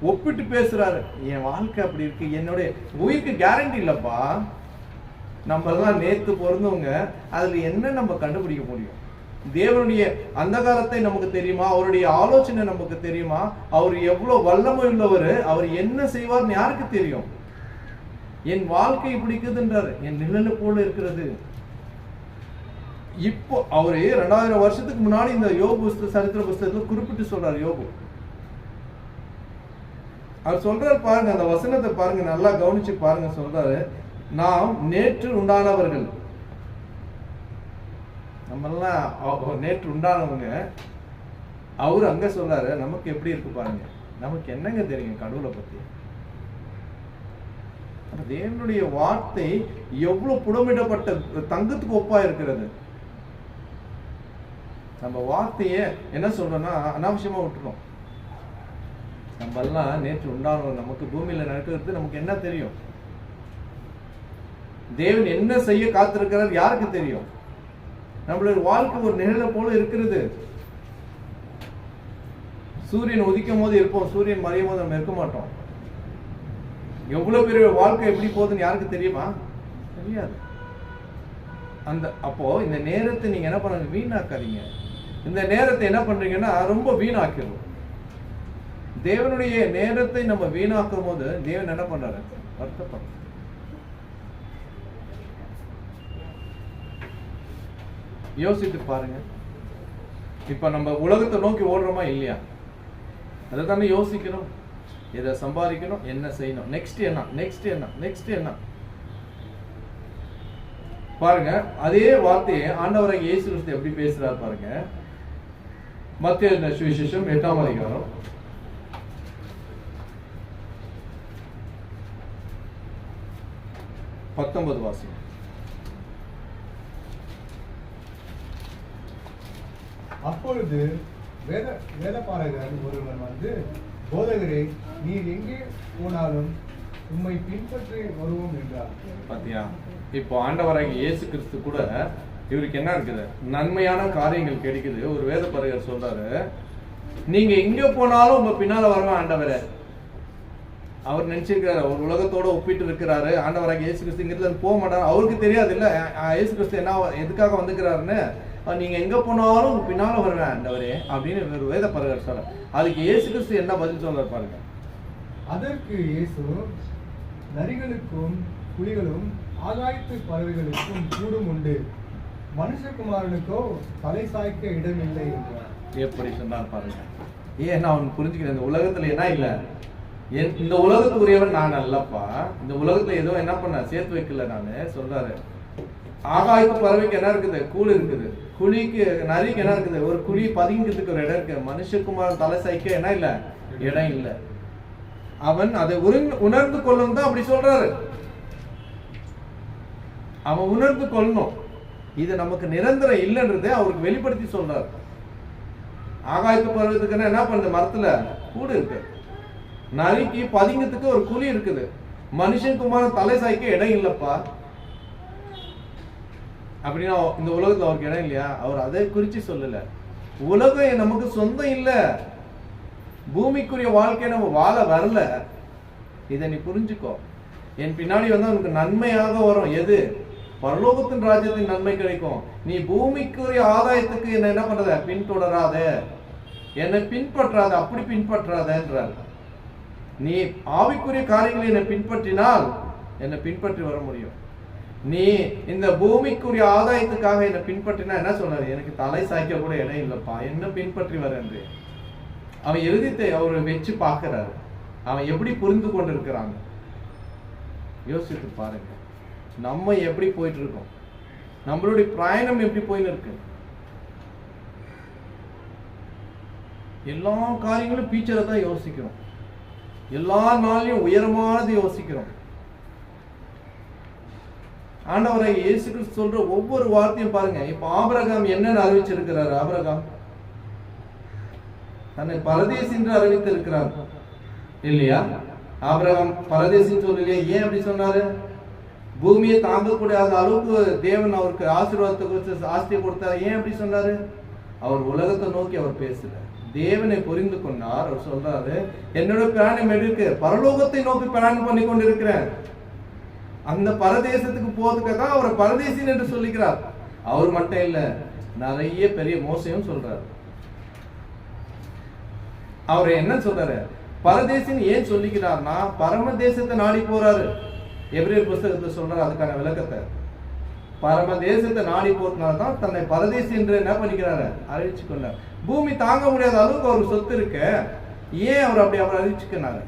ஒப்பிட்டு பேசுறாரு. என் வாழ்க்கை அப்படி இருக்கு, என்னுடைய உயிருக்கு கேரண்டி இல்லப்பா. நம்ம எல்லாம் நேத்து பிறந்தவங்க, அதுல என்ன நம்ம கண்டுபிடிக்க முடியும்? தேவனுடைய அந்தகாரத்தை நமக்கு தெரியுமா? அவருடைய ஆலோசனை நமக்கு தெரியுமா? அவர் எவ்வளவு வல்லமை உள்ளவர், அவர் என்ன செய்வார்னு யாருக்கு தெரியும்? என் வாழ்க்கை இப்படி இருக்குதுன்றாரு, என் நிழல போல இருக்கிறது. இப்போ அவரு 2000 வருஷத்துக்கு முன்னாடி இந்த யோபு சரித்திர புஸ்தகத்துல குறிப்பிட்டு சொல்றாரு. யோபு அவர் சொல்றாரு பாருங்க, அந்த வசனத்தை பாருங்க, நல்லா கவனிச்சு பாருங்க. சொல்றாரு, நாம் நேற்று உண்டானவர்கள். நம்மெல்லாம் நேற்று உண்டானவங்க. அவரு அங்க சொல்றாரு, நமக்கு எப்படி இருக்கு பாருங்க. நமக்கு என்னங்க தெரியும் கடவுளை பத்தி? தேவனுடைய வார்த்தை எவ்வளவு புடமிடப்பட்ட தங்கத்துக்கு ஒப்பா இருக்கிறது. நம்ம வார்த்தைய என்ன சொல்றோம்னா அனாவசியமா விட்டுறோம். நம்ம எல்லாம் நேற்று உண்டானவங்க. நமக்கு பூமியில நடக்கிறது நமக்கு என்ன தெரியும்? தேவன் என்ன செய்ய காத்திருக்கிறார் யாருக்கு தெரியும்? நம்மளுடைய வாழ்க்கை ஒரு நிழலை போல இருக்கிறது. சூரியன் உதிக்கும் போது இருப்போம், சூரியன் மறையும் போது நம்ம இருக்க மாட்டோம். எவ்வளவு பெரிய வாழ்க்கை எப்படி போகுதுன்னு யாருக்கு தெரியுமா? தெரியாது. அப்போ இந்த நேரத்தை நீங்க என்ன பண்ணுங்க, வீணாக்காதீங்க. இந்த நேரத்தை என்ன பண்றீங்கன்னா ரொம்ப வீணாக்கிறோம். தேவனுடைய நேரத்தை நம்ம வீணாக்கும் போது தேவன் என்ன பண்றாரு? வருத்தப்படுற. யோசித்து பாருங்க. இப்ப நம்ம உலகத்தை நோக்கி ஓடுறோமா இல்லையா? அதை தானே யோசிக்கணும். எதை சம்பாதிக்கணும், என்ன செய்யணும், நெக்ஸ்ட் என்ன, நெக்ஸ்ட் என்ன, நெக்ஸ்ட் என்ன. பாருங்க, அதே வார்த்தையை ஆண்டவராகிய இயேசு கிறிஸ்து எப்படி பேசுறாரு பாருங்க. மத்தேயு சுவிசேஷம் 8ஆம் அதிகாரம் 19 வாசிங்க. அப்பொழுது வேதபாரகர் ஒருவன் வந்து, போதகரே, நீர் எங்கே போனாலும் உம்மை பின்பற்றி வருவோம் என்றார். பாத்தியா? இப்போ ஆண்டவராகிய இயேசு கிறிஸ்து கூட இவருக்கு என்ன இருக்குது? நன்மையான காரியங்கள் கிடைக்குது. ஒரு வேதபாரகர் சொல்றாரு, நீங்க எங்க போனாலும் உங்க பின்னால வருவேன் ஆண்டவரே. அவர் நினைச்சிருக்கிறாரு, அவர் உலகத்தோட ஒப்பிட்டு இருக்கிறாரு. ஆண்டவராகிய இயேசு கிறிஸ்து இங்க போக மாட்டாரு. அவருக்கு தெரியாது இல்ல இயேசு கிறிஸ்து என்ன எதுக்காக வந்துக்கிறாருன்னு. நீங்க எங்க போனாலும் உங்க பின்னால வருவேன் ஆண்டவரே அப்படின்னு ஒரு வேதபாரகர் சொல்ற. அதுக்கு இயேசு கிறிஸ்து என்ன பதில் சொல்றாரு பாருங்க. அதற்கு இயேசு, நரிகளுக்கும் புலிகளும் ஆகாயத்து பறவைகளுக்கும் கூடும் உண்டு, மனுஷகுமாரனுக்கோ தலை சாய்க்க இடமில்லை என்றார். எப்படி சொன்னார் பாருங்க. ஏன் அவன் புரிஞ்சுக்கிறேன், இந்த உலகத்துல என்ன இல்ல, இந்த உலகத்துக்குரியவன் நான் அல்லப்பா. இந்த உலகத்துல ஏதோ என்ன பண்ண சேர்த்து வைக்கல நானு சொல்றாரு. ஆகாயத்து பறவைக்கு என்ன இருக்குது? கூடு இருக்குது. குழிக்கு நரிக்கு என்ன இருக்குது? ஒரு குழி பதுங்கிறதுக்கு ஒரு இடம் இருக்கு. மனுஷகுமாரன் தலை சாய்க்க என்ன இல்ல, இடம் இல்ல. அவன் அதை உணர்ந்து கொள்ளணும் தான் அப்படி சொல்றாரு. அவன் உணர்ந்து கொள்ளணும். இது நமக்கு நிரந்தரம் இல்லைன்றதை அவருக்கு வெளிப்படுத்தி சொல்றாரு. ஆகாயத்து பறவைக்கு என்ன பண்ணுது? மரத்துல கூடு இருக்கு. நரிக்கு பதுங்கிறதுக்கு ஒரு குழி இருக்குது. மனுஷகுமாரன் தலை சாய்க்க இடம் இல்லப்பா அப்படின்னா இந்த உலகத்துல அவருக்கு இடம் இல்லையா? அவர் அதை குறிச்சு சொல்லல. உலகம் நமக்கு சொந்தம் இல்ல. பூமிக்குரிய வாழ்க்கையை நம்ம வாழ வரல. இதை நீ புரிஞ்சுக்கோ. என் பின்னாடி வந்து உனக்கு நன்மையாக வரும். எது? பரலோகத்தின் ராஜ்யத்தின் நன்மை கிடைக்கும். நீ பூமிக்குரிய ஆதாயத்துக்கு என்ன பண்றத? பின்தொடராத, என்னை பின்பற்றாத, அப்படி பின்பற்றாதன்றார். நீ ஆவிக்குரிய காரியங்களை என்னை பின்பற்றினால் என்னை பின்பற்றி வர முடியும். நீ இந்த பூமிக்குரிய ஆதாயத்துக்காக என்னை பின்பற்றினா என்ன சொல்றாரு? எனக்கு தலை சாய்க்க கூட இடம் இல்லப்பா, என்ன பின்பற்றி வர என்று அவன் எழுதித்தை அவரை வச்சு பார்க்கிறாரு. அவன் எப்படி புரிந்து கொண்டு இருக்கிறாங்க யோசித்து பாருங்க. நம்ம எப்படி போயிட்டு இருக்கோம்? நம்மளுடைய பிரயாணம் எப்படி போயின்னு இருக்கு? எல்லா காரியங்களும் பீச்சரை தான் யோசிக்கிறோம். எல்லா நாளையும் உயரமானது யோசிக்கிறோம். ஆண்டவரை இயேசு கிறிஸ்து சொல்ற ஒவ்வொரு வார்த்தையும் பாருங்க. இப்ப ஆபிரகாம் என்னன்னு அறிவிச்சிருக்கிறார்? ஆபிரகாம் தன்னை பரதேசி என்று அறிவித்து இருக்கிறார் இல்லையா? ஆபிரகாம் பரதேசின்னு சொல்லலையே. ஏன் அப்படி சொன்னாரு? பூமியை தாங்கக்கூடிய அளவுக்கு தேவன் அவருக்கு ஆசீர்வாதத்தை கொடுத்து ஆஸ்தியை கொடுத்தாரு. ஏன் அப்படி சொன்னாரு? அவர் உலகத்தை நோக்கி அவர் பேசல, தேவனை புரிந்து கொண்டார். அவர் சொல்றாரு, என்னோட பிரயாணம் இருக்கு, பரலோகத்தை நோக்கி பிரயாணம் பண்ணி கொண்டிருக்கிறேன். அந்த பரதேசத்துக்கு போறதுக்காக தான் அவரை பரதேசின் என்று சொல்லிக்கிறார். அவர் மட்டும் இல்ல, நிறைய பெரிய மோசையும் சொல்றாரு. அவர் என்ன சொல்றாரு? பரதேசின்னு ஏன் சொல்லிக்கிறார்னா பரம தேசத்தை நாடி போறாரு. எபிரேயர் புஸ்தகத்தை சொல்றாரு அதுக்கான விளக்கத்தை. பரம தேசத்தை நாடி போறதுனாலதான் தன்னை பரதேசி என்று என்ன பண்ணிக்கிறாரு? அறிவிச்சு கொண்டார். பூமி தாங்க முடியாத அளவுக்கு ஒரு சொத்து இருக்க, ஏன் அவர் அப்படி அவர் அறிவிச்சுக்கிறாரு?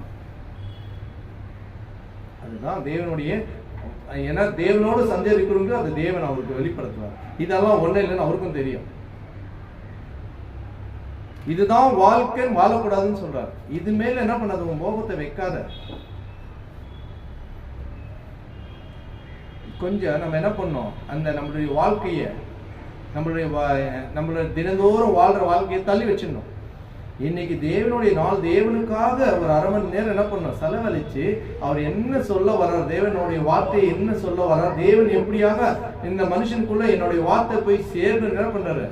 அதுதான் தேவனுடைய, ஏன்னா தேவனோடு சந்தேகிக்கிறவங்க அது தேவன் அவருக்கு வெளிப்படுத்துவார். இதெல்லாம் ஒண்ணு இல்லைன்னு அவருக்கும் தெரியும். இதுதான் வாழ்க்கை, வாழக்கூடாதுன்னு சொல்றாரு. இது மேல என்ன பண்ணாது? உன் மோகத்தை வைக்காத. கொஞ்சம் நம்ம என்ன பண்ணோம், அந்த நம்மளுடைய வாழ்க்கைய, நம்மளுடைய தினந்தோறும் வாழ்ற வாழ்க்கையை தள்ளி வச்சிடணும். இன்னைக்கு தேவனுடைய நாள், தேவனுக்காக ஒரு அரை மணி நேரம் என்ன பண்ணணும், செலவழிச்சு அவர் என்ன சொல்ல வர்றார், தேவனுடைய வார்த்தையை என்ன சொல்ல வர்றார், தேவன் எப்படியாக இந்த மனுஷனுக்குள்ள என்னுடைய வார்த்தை போய் சேர்ந்து என்ன பண்றாரு?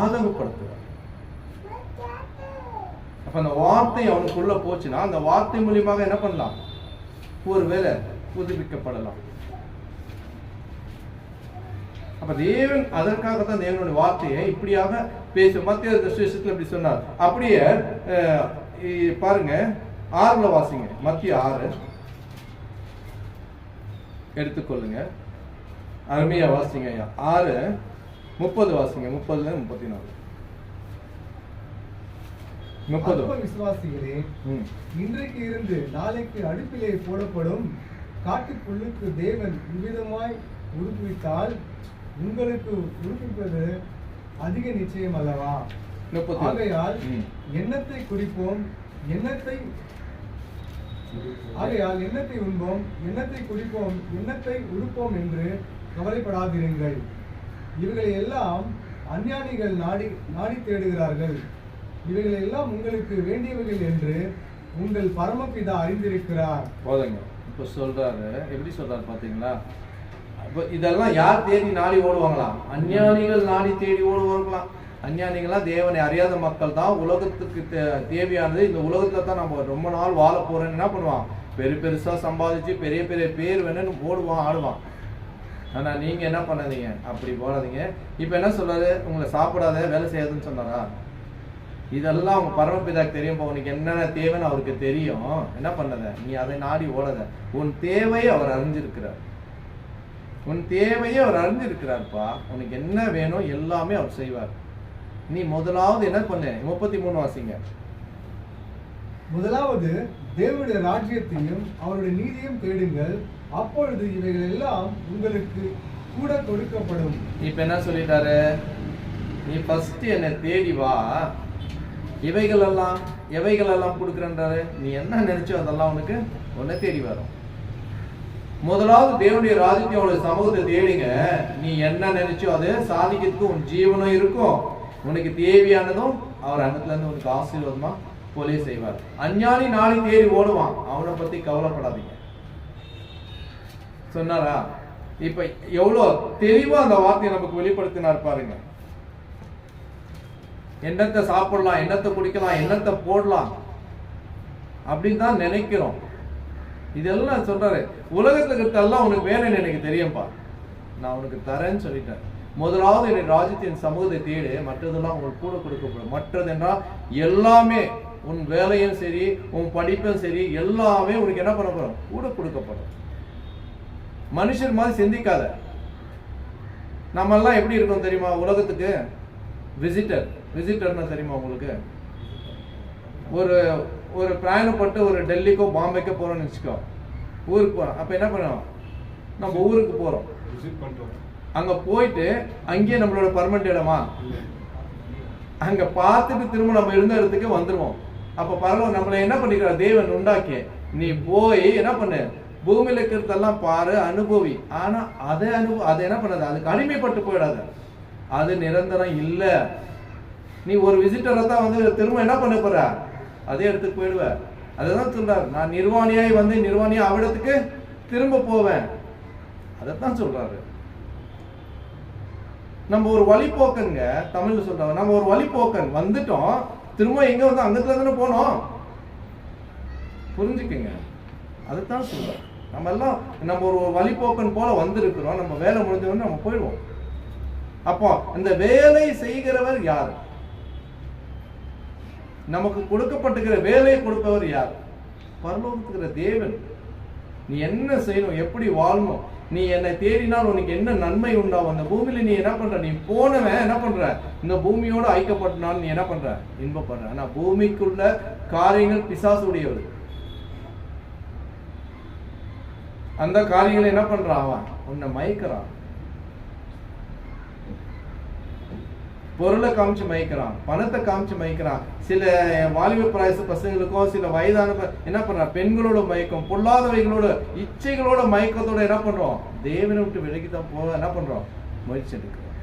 ஆதங்கப்படுத்துறார். அப்ப அந்த வார்த்தை அவனுக்குள்ள போச்சுன்னா அந்த வார்த்தை மூலியமாக என்ன பண்ணலாம்? ஒருவேளை புதுப்பிக்கப்படலாம். அப்ப தேவன் அதற்காகத்தான் தேவனுடைய வார்த்தையை இப்படியாக பேசும். மத்திய சுவிசேஷத்துல இப்படி சொன்னார். அப்படியே பாருங்க, 6 வாசிங்க. மத்திய 6 எடுத்துக்கொள்ளுங்க, அருமையா வாசிங்க ஐயா. 6:30 வாசிங்க. 30-34. விசுவாசிகளே, இன்றைக்கு இருந்து நாளைக்கு அடுப்பிலே போடப்படும் காட்டுப்புல்லுக்கு தேவன் விவிதமாய் உடுப்பித்தால் உங்களுக்கு உடுப்பிப்பது அதிக நிச்சயம் அல்லவா? ஆகையால் எண்ணத்தை குடிப்போம், எண்ணத்தை உண்போம், எண்ணத்தை குடிப்போம், எண்ணத்தை உடுப்போம் என்று கவலைப்படாதிருங்கள். இவைகளை எல்லாம் அஞ்ஞானிகள் நாடி தேடுகிறார்கள். இவைகளை எல்லாம் உங்களுக்கு வேண்டியவைகள் என்று உங்கள் பரமபிதா அறிந்திருக்கிறார். போதுங்க. இப்ப சொல்றாரு, எப்படி சொல்றாரு பாத்தீங்களா? இதெல்லாம் யார் தேடி நாடி ஓடுவாங்களாம்? அஞ்ஞானிகள் நாடி தேடி ஓடுவாங்களாம். அஞ்ஞானிகளா தேவனை அறியாத மக்கள் தான். உலகத்துக்கு தேவையானது இந்த உலகத்துல தான் நம்ம ரொம்ப நாள் வாழ போறோம்னு என்ன பண்ணுவான்? பெருசா சம்பாதிச்சு பெரிய பெரிய பேர் வேணும்னு போடுவான், ஆடுவான். ஆனா நீங்க என்ன பண்ணாதீங்க, அப்படி போடாதீங்க. இப்ப என்ன சொல்றாரு? உங்களை சாப்பிடாத, வேலை செய்யாதுன்னு சொன்னாரா? இதெல்லாம் அவங்க பரமபிதாக்கு தெரியும். உனக்கு என்னென்ன தேவைன்னு அவருக்கு தெரியும். என்ன பண்ணத? நீ அதை நாடி ஓடாத. உன் தேவையை அவர் அறிஞ்சிருக்கிறார். உன் தேவையை அவர் அறிஞ்சிருக்கிறார்ப்பா. உனக்கு என்ன வேணும் எல்லாமே அவர் செய்வார். நீ முதலாவது என்ன பண்ண? 33 வாசிங்க. முதலாவது தேவனுடைய ராஜ்யத்தையும் அவருடைய நீதியையும் தேடுங்கள், அப்பொழுது இவைகள் எல்லாம் உங்களுக்கு கூட கொடுக்கப்படும். இப்ப என்ன சொல்லிட்டாரு? நீ ஃபர்ஸ்ட் என்னை தேடி வா, எவைகளெல்லாம் கொடுக்குறன்றாரு. நீ என்ன நினைச்சோ அதெல்லாம் உனக்கு உன்னை தேடி வரும். முதலாவது தேவனுடைய ராஜ்யத்தை, அவருடைய சமூகத்தை தேடுங்க. நீ என்ன நினைச்சோ அது சாதிக்கிறதுக்கு உன் ஜீவனும் இருக்கும். உனக்கு தேவையானதும் அவர் அங்கத்துல இருந்து உனக்கு ஆசீர்வாதமா போலே செய்வார். அஞ்ஞானி நாளை தேடி ஓடுவான், அவனை பத்தி கவலைப்படாதீங்க சொன்னாரா? இப்ப எவ்வளவு தெளிவா அந்த வார்த்தையை நமக்கு வெளிப்படுத்தினார் பாருங்க. என்னத்தை சாப்பிடலாம், என்னத்தை குடிக்கலாம், என்னத்தை போடலாம் அப்படின்னு தான் நினைக்கிறோம். இதெல்லாம் சொல்றாரு. உலகத்துல இருக்கிறதெல்லாம் உனக்கு வேணும்னு எனக்கு தெரியும்பா, நான் உனக்கு தரேன்னு சொல்லிட்டேன். முதலாவது என்னுடைய ராஜ்யத்தின் சமூகத்தை தேடு, மற்றதெல்லாம் உங்களுக்கு கூட கொடுக்கப்படும். மற்றது என்றால் எல்லாமே, உன் வேலையும் சரி, உன் படிப்பும் சரி, எல்லாமே உனக்கு என்ன பண்ண போறோம்? கூட கொடுக்கப்படும். மனுஷன் மாதிரி சிந்திக்காத. நம்ம எல்லாம் எப்படி இருக்கோம் தெரியுமா? உலகத்துக்கு விசிட்டர்னா தெரியுமா உங்களுக்கு? ஒரு பிரயாணப்பட்டு ஒரு டெல்லிக்கோ பாம்பேக்கோ போறோம்னு வச்சுக்கோ, ஊருக்கு போறோம். அப்ப என்ன பண்ணுவோம்? நம்ம ஊருக்கு போறோம், அங்க போயிட்டு அங்கேயே நம்மளோட பர்மனெண்ட் இடமா, அங்க பார்த்துட்டு திரும்ப நம்ம இருந்த இடத்துக்கு வந்துருவோம். அப்ப பரவாயில்ல, நம்மள என்ன பண்ணிக்கிறார்? தேவன் உண்டாக்கி நீ போய் என்ன பண்ணு, பூமியில இருக்கிறதெல்லாம் பாரு, அனுபவி. ஆனா அதை என்ன பண்ணாது, அதுக்கு அடிமைப்பட்டு போயிடாத. அது நிரந்தரம் இல்ல. நீ ஒரு விசிட்டரை தான் வந்து திரும்ப என்ன பண்ண போற, அதே இடத்துக்கு போயிடுவ. அதுதான் சொல்றாரு, நான் நிர்வாணியாய் வந்து நிர்வாணியா அவ்விடத்துக்கு திரும்ப போவேன். அதைத்தான் சொல்றாரு. நம்ம ஒரு வழிபோக்கனுங்க, தமிழ்ல சொல்றாங்க, நம்ம ஒரு வழிபோக்கன் வந்துட்டோம், திரும்ப எங்க வந்து அங்கத்துல தானே போனோம். புரிஞ்சுக்குங்க, அதைத்தான் சொல்றோம். நம்ம ஒரு வழிபோக்கன் போல வந்திருக்கிறோம். நம்ம வேலை முடிஞ்சவொன்னு நம்ம போயிடுவோம். அப்போ இந்த வேலை செய்கிறவர் யார்? நமக்கு கொடுக்கப்பட்டிருக்கிற வேலையை கொடுப்பவர் யார்? பரலோகத்துக்கிற தேவன். நீ என்ன செய்யணும், எப்படி வாழணும், நீ என்னை தேடினால் உனக்கு என்ன நன்மை உண்டாகும். அந்த பூமியில நீ என்ன பண்ற, நீ போனவன் என்ன பண்ற, இந்த பூமியோட ஐக்கப்பட்டனாலும் நீ என்ன பண்ற, இன்பப்படுற. ஆனா பூமிக்குள்ள காரியங்கள் பிசாசுடையவர். அந்த காரியங்களை என்ன பண்றான், அவன் உன்னை மயக்கிறான். பொருளை காமிச்சு மயக்கிறான், பணத்தை காமிச்சு மயக்கிறான். சில வாலிப பிராயச பசங்களுக்கும் சில வயதான என்ன பண்றான், பெண்களோட மயக்கம், பொல்லாதவைகளோட இச்சைகளோட மயக்கத்தோட என்ன பண்றோம், தேவனை விட்டு விலகிதான் போக என்ன பண்றோம், முயற்சி எடுக்கிறோம்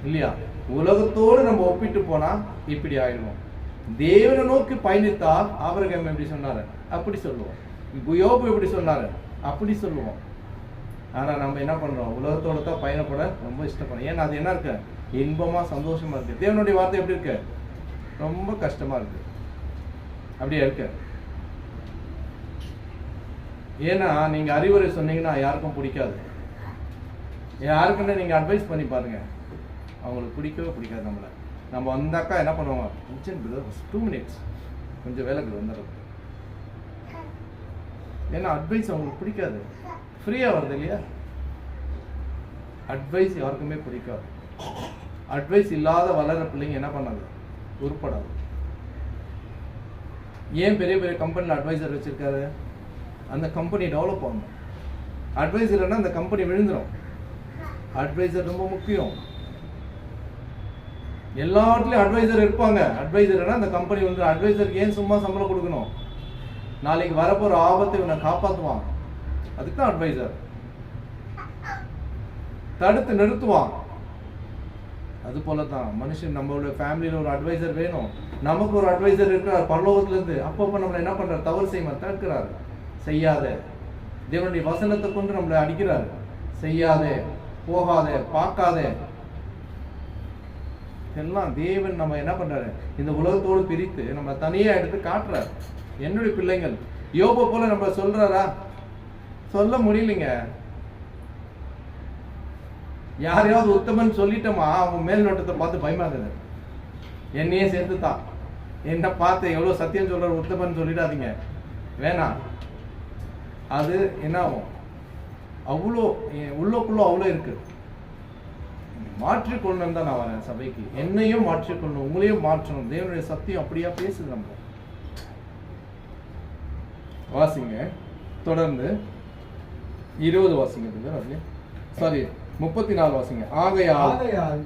இல்லையா? உலகத்தோடு நம்ம ஒப்பிட்டு போனா இப்படி ஆயிடுவோம். தேவனை நோக்கி பயணித்தால் ஆபிரகாம் எப்படி சொன்னாரு அப்படி சொல்லுவோம், யோபு எப்படி சொன்னாரு அப்படி சொல்லுவோம். ஆனா நம்ம என்ன பண்றோம், உலகத்தோட தான் பயணப்பட ரொம்ப இஷ்டப்படுறோம். ஏன்னா அது என்ன இருக்கு, இன்பமா சந்தோஷமா இருக்கு. தேவனுடைய வார்த்தை எப்படி இருக்கு, ரொம்ப கஷ்டமா இருக்கு. அப்படியே இருக்கு. ஏன்னா நீங்க அறிவுரை சொன்னீங்கன்னா யாருக்கும் பிடிக்காது. யாருக்குன்னு நீங்க அட்வைஸ் பண்ணி பாருங்க, அவங்களுக்கு பிடிக்கவே பிடிக்காது. நம்ம வந்தாக்கா என்ன பண்ணுவாங்க, 2 minutes கொஞ்சம் வேலைக்கு வந்துடுறது. ஏன்னா அட்வைஸ் அவங்களுக்கு பிடிக்காது, ஃப்ரீயா வருது இல்லையா? அட்வைஸ் யாருக்குமே பிடிக்காது. அட்வைஸ் இல்லாத வளர பிள்ளைங்க என்ன பண்ணாது, உருப்படாது. ஏன் பெரிய பெரிய கம்பெனியில் அட்வைசர் வச்சிருக்காரு, அந்த கம்பெனி டெவலப் ஆகணும். அட்வைஸ் இல்லைன்னா அந்த கம்பெனி விழுந்துடும். அட்வைசர் ரொம்ப முக்கியம். எல்லா இடத்துலையும் அட்வைசர் இருப்பாங்க. அட்வைசர்னா அந்த கம்பெனி வந்து, அட்வைசருக்கு ஏன் சும்மா சம்பளம் கொடுக்கணும், நாளைக்கு வரப்போற ஆபத்தை இவனை காப்பாற்றுவான். அதுக்கு தான் அட்வைசர். தடுத்து நிறுத்துவான். அது போலதான் மனுஷன், நம்மளோட ஃபேமிலியில ஒரு அட்வைசர் வேணும். நமக்கு ஒரு அட்வைசர் இருக்கிறார் பரலோகத்துல இருந்து. அப்பப்ப நம்மளை என்ன பண்றாரு, தவறு செய்ய தடுக்கிறாரு. செய்யாத, தேவனுடைய வசனத்தை கொண்டு நம்மளை அடிக்கிறாரு. செய்யாதே, போகாதே, பார்க்காதே. எல்லாம் தேவன் நம்ம என்ன பண்றாரு, இந்த உலகத்தோடு பிரித்து நம்ம தனியா எடுத்து காட்டுறாரு. என்னுடைய பிள்ளைங்கள் யோபு போல நம்ம சொல்றாரா, சொல்ல முடியலைங்க. யாரையாவது உத்தமன் சொல்லிட்டோமா, அவன் மேல் நோட்டத்தை பார்த்து பயமாகுது. என்னையே சேர்த்துதான், என்ன பார்த்து எவ்வளவு சத்தியம் சொல்ற உத்தமன் சொல்லிடாதீங்க, வேணாம். அது என்ன ஆகும், அவ்வளோ உள்ளுக்குள்ள அவ்வளோ இருக்கு. மாற்றிக்கொள்ளணும் தான் நான் வரேன் சபைக்கு. என்னையும் மாற்றிக்கொள்ளணும், உங்களையும் மாற்றணும். தேவனுடைய சத்தியம் அப்படியா பேசுது. நம்ம வாசிங்க தொடர்ந்து 20 வாசிங்க, சாரி 34 வாசிங்க. ஆகையால்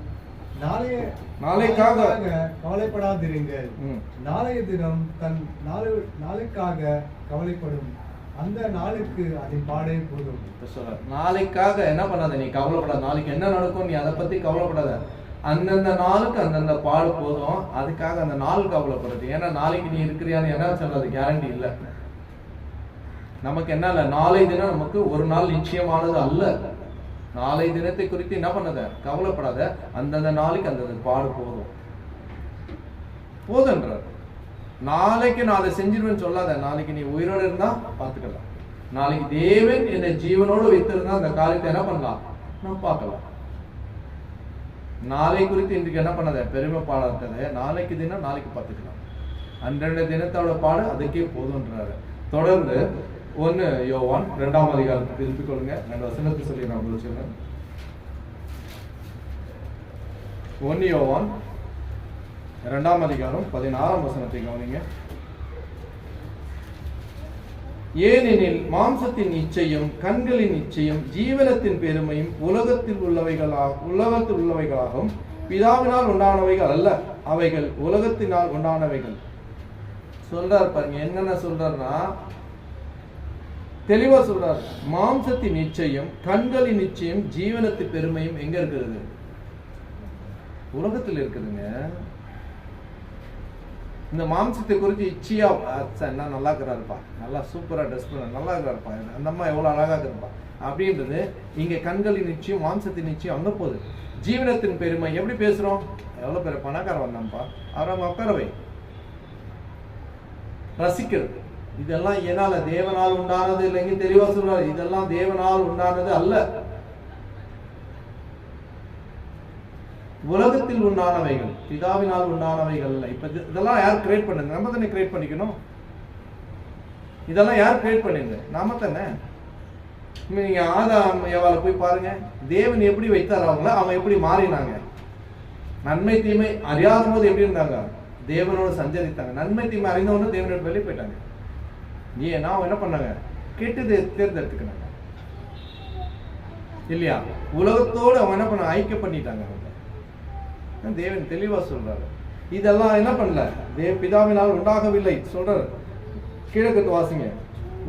நாளைக்காக கவலைப்படாதிருங்கள். நாளைய தினம் தன் நாளைக்காக கவலைப்படும், அந்த நாளுக்கு அதன் பாடே போதும். நாளைக்காக என்ன பண்ணாத, நீ கவலைப்படாத. நாளைக்கு என்ன நடக்கும் நீ அதை பத்தி கவலைப்படாத. அந்தந்த நாளுக்கு அந்தந்த பாடு போதும். அதுக்காக அந்த நாள் கவலைப்படுறது. ஏன்னா நாளைக்கு நீ இருக்கிறியான்னு என்ன சொல்றது கேரண்டி இல்லை. நமக்கு என்ன இல்லை, நாளை தினம் நமக்கு ஒரு நாள் நிச்சயமானது அல்ல. நாளை தினத்தை குறித்து என்ன பண்ணாத, கவலைப்படாத. அந்தந்த நாளைக்கு அந்தந்த பாடு போதுன்றார். நாளைக்கு நான் அதை செஞ்சிருவேன்னு சொல்லாத. நாளைக்கு நீ உயிரோடு இருந்தா பார்த்துக்கலாம். நாளைக்கு தேவன் என்னை ஜீவனோடு வைத்திருந்தா அந்த காரியத்தை என்ன பண்ணலாம், நான் பார்க்கலாம். நாளை குறித்து இன்றைக்கு என்ன பண்ணாத, பெருமை பாடாத. நாளைக்கு தினம் நாளைக்கு பார்த்துக்கலாம். அன்றன்றைய தினத்தோட பாடு அதுக்கே போதுன்றாரு. தொடர்ந்து 1 யோவான் 2ஆம் அதிகாரத்தை திருப்பிக் கொள்ளுங்க. 2 வசனத்தை சொல்லி நான் சொல்றேன். 1 யோவான் 2ஆம் அதிகாரம் 16ஆம் வசனத்தை கவனிங்க. ஏனெனில் மாம்சத்தின் இச்சையும் கண்களின் இச்சையும் ஜீவனத்தின் பெருமையும் உலகத்தில் உள்ளவைகளாகவும் பிதாவினால் உண்டானவைகள் அல்ல, அவைகள் உலகத்தினால் உண்டானவைகள். சொல்றார் பாருங்க, என்னென்ன சொல்றாருன்னா, தெளிவா சொல்றாரு, மாம்சத்தின் நிச்சயம், கண்களின் நிச்சயம், ஜீவனத்தின் பெருமையும் எங்க இருக்கிறது? உலகத்தில் இருக்குதுங்க. இந்த மாம்சத்தை குறித்து இச்சையா என்ன நல்லா இருக்கிறாருப்பா, நல்லா சூப்பரா ட்ரெஸ் பண்ண நல்லா இருக்கிறாருப்பா, அந்த அம்மா எவ்வளவு அழகா இருப்பா அப்படின்றது இங்க கண்களின் நிச்சயம், மாம்சத்தின் நிச்சயம் அங்க போகுது. ஜீவனத்தின் பெருமை எப்படி பேசுறோம்? எவ்வளவு பேர் பணக்காரன் வந்தான்ப்பா, அவரை உட்காரவை ரசிக்கிறது. இதெல்லாம் என்னால தேவனால் உண்டானது இல்லைங்க, தெளிவா சொல்றாரு. இதெல்லாம் தேவனால் உண்டானது அல்ல, உலகத்தில் உண்டானவைகள், பிதாவினால் உண்டானவைகள் அல்ல. இப்ப இதெல்லாம் யார் கிரியேட் பண்ணது? நம்ம தானே கிரியேட் பண்ணிக்கணும். இதெல்லாம் யார் கிரியேட் பண்ணது? நாம தானே. நீங்க ஆதாம் ஏவாளை போய் பாருங்க, தேவன் எப்படி வைத்தார் அவங்கள, அவங்க எப்படி மாறினாங்க. நன்மை தீமை அறியாத போது எப்படி இருந்தாங்க? தேவனோடு சஞ்சரித்தாங்க. நன்மை தீமை அறிந்தவொன்னு தேவனோட வெளியே போயிட்டாங்க. ஏன்னா அவங்க என்ன பண்ணாங்க? கெட்டது தேர்ந்தெடுத்துக்கினாங்க இல்லையா? உலகத்தோடு அவங்க என்ன பண்ண ஐக்கிய பண்ணிட்டாங்க. அவங்க தேவன் தெளிவா சொல்றாரு. இதெல்லாம் என்ன பண்ணல, பிதாவினால் உண்டாகவில்லை சொல்றாரு. கிழக்கு வாசிங்க,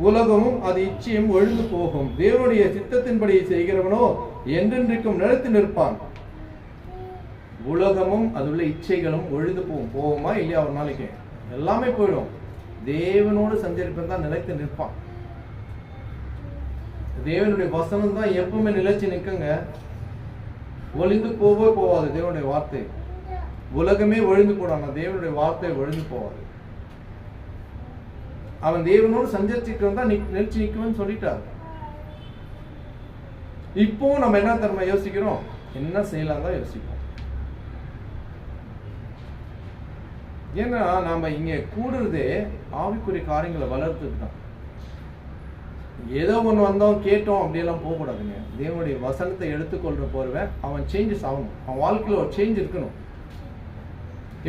உலகமும் அது இச்சையும் ஒழிந்து போகும், தேவனுடைய சித்தத்தின்படி செய்கிறவனோ என்றென்றைக்கும் நிலைத்து நிற்பான். உலகமும் அதுள்ள இச்சைகளும் ஒழிந்து போகுமா இல்லையா? ஒரு நாளைக்கு எல்லாமே போயிடும். தேவனோடு சஞ்சரிப்பன் தான் நிலைத்து நிற்பான். தேவனுடைய வசனம் தான் எப்பவுமே நிலைச்சு நிற்குங்க, ஒழிந்து போவாது. தேவனுடைய வார்த்தை உலகமே ஒழிந்து போடாங்க, தேவனுடைய வார்த்தை ஒழிந்து போவாது. அவன் தேவனோடு சஞ்சரிச்சுட்டு தான் நிலைச்சு நிற்கும்னு சொல்லிட்டார். இப்போ நம்ம என்ன தரமா யோசிக்கிறோம்? என்ன செய்யலாம் தான் யோசிப்போம். ஏன்னா நாம இங்க கூடுறதே ஆவிக்குரிய காரியங்களை வளர்த்துக்கு தான். ஏதோ ஒன்று வந்தோம் கேட்டோம் அப்படியெல்லாம் போகக்கூடாதுங்க. தேவனுடைய வசனத்தை எடுத்துக்கொள்ற போறவன் அவன் சேஞ்சஸ் ஆகணும், அவன் வாழ்க்கையில் ஒரு சேஞ்ச் இருக்கணும்.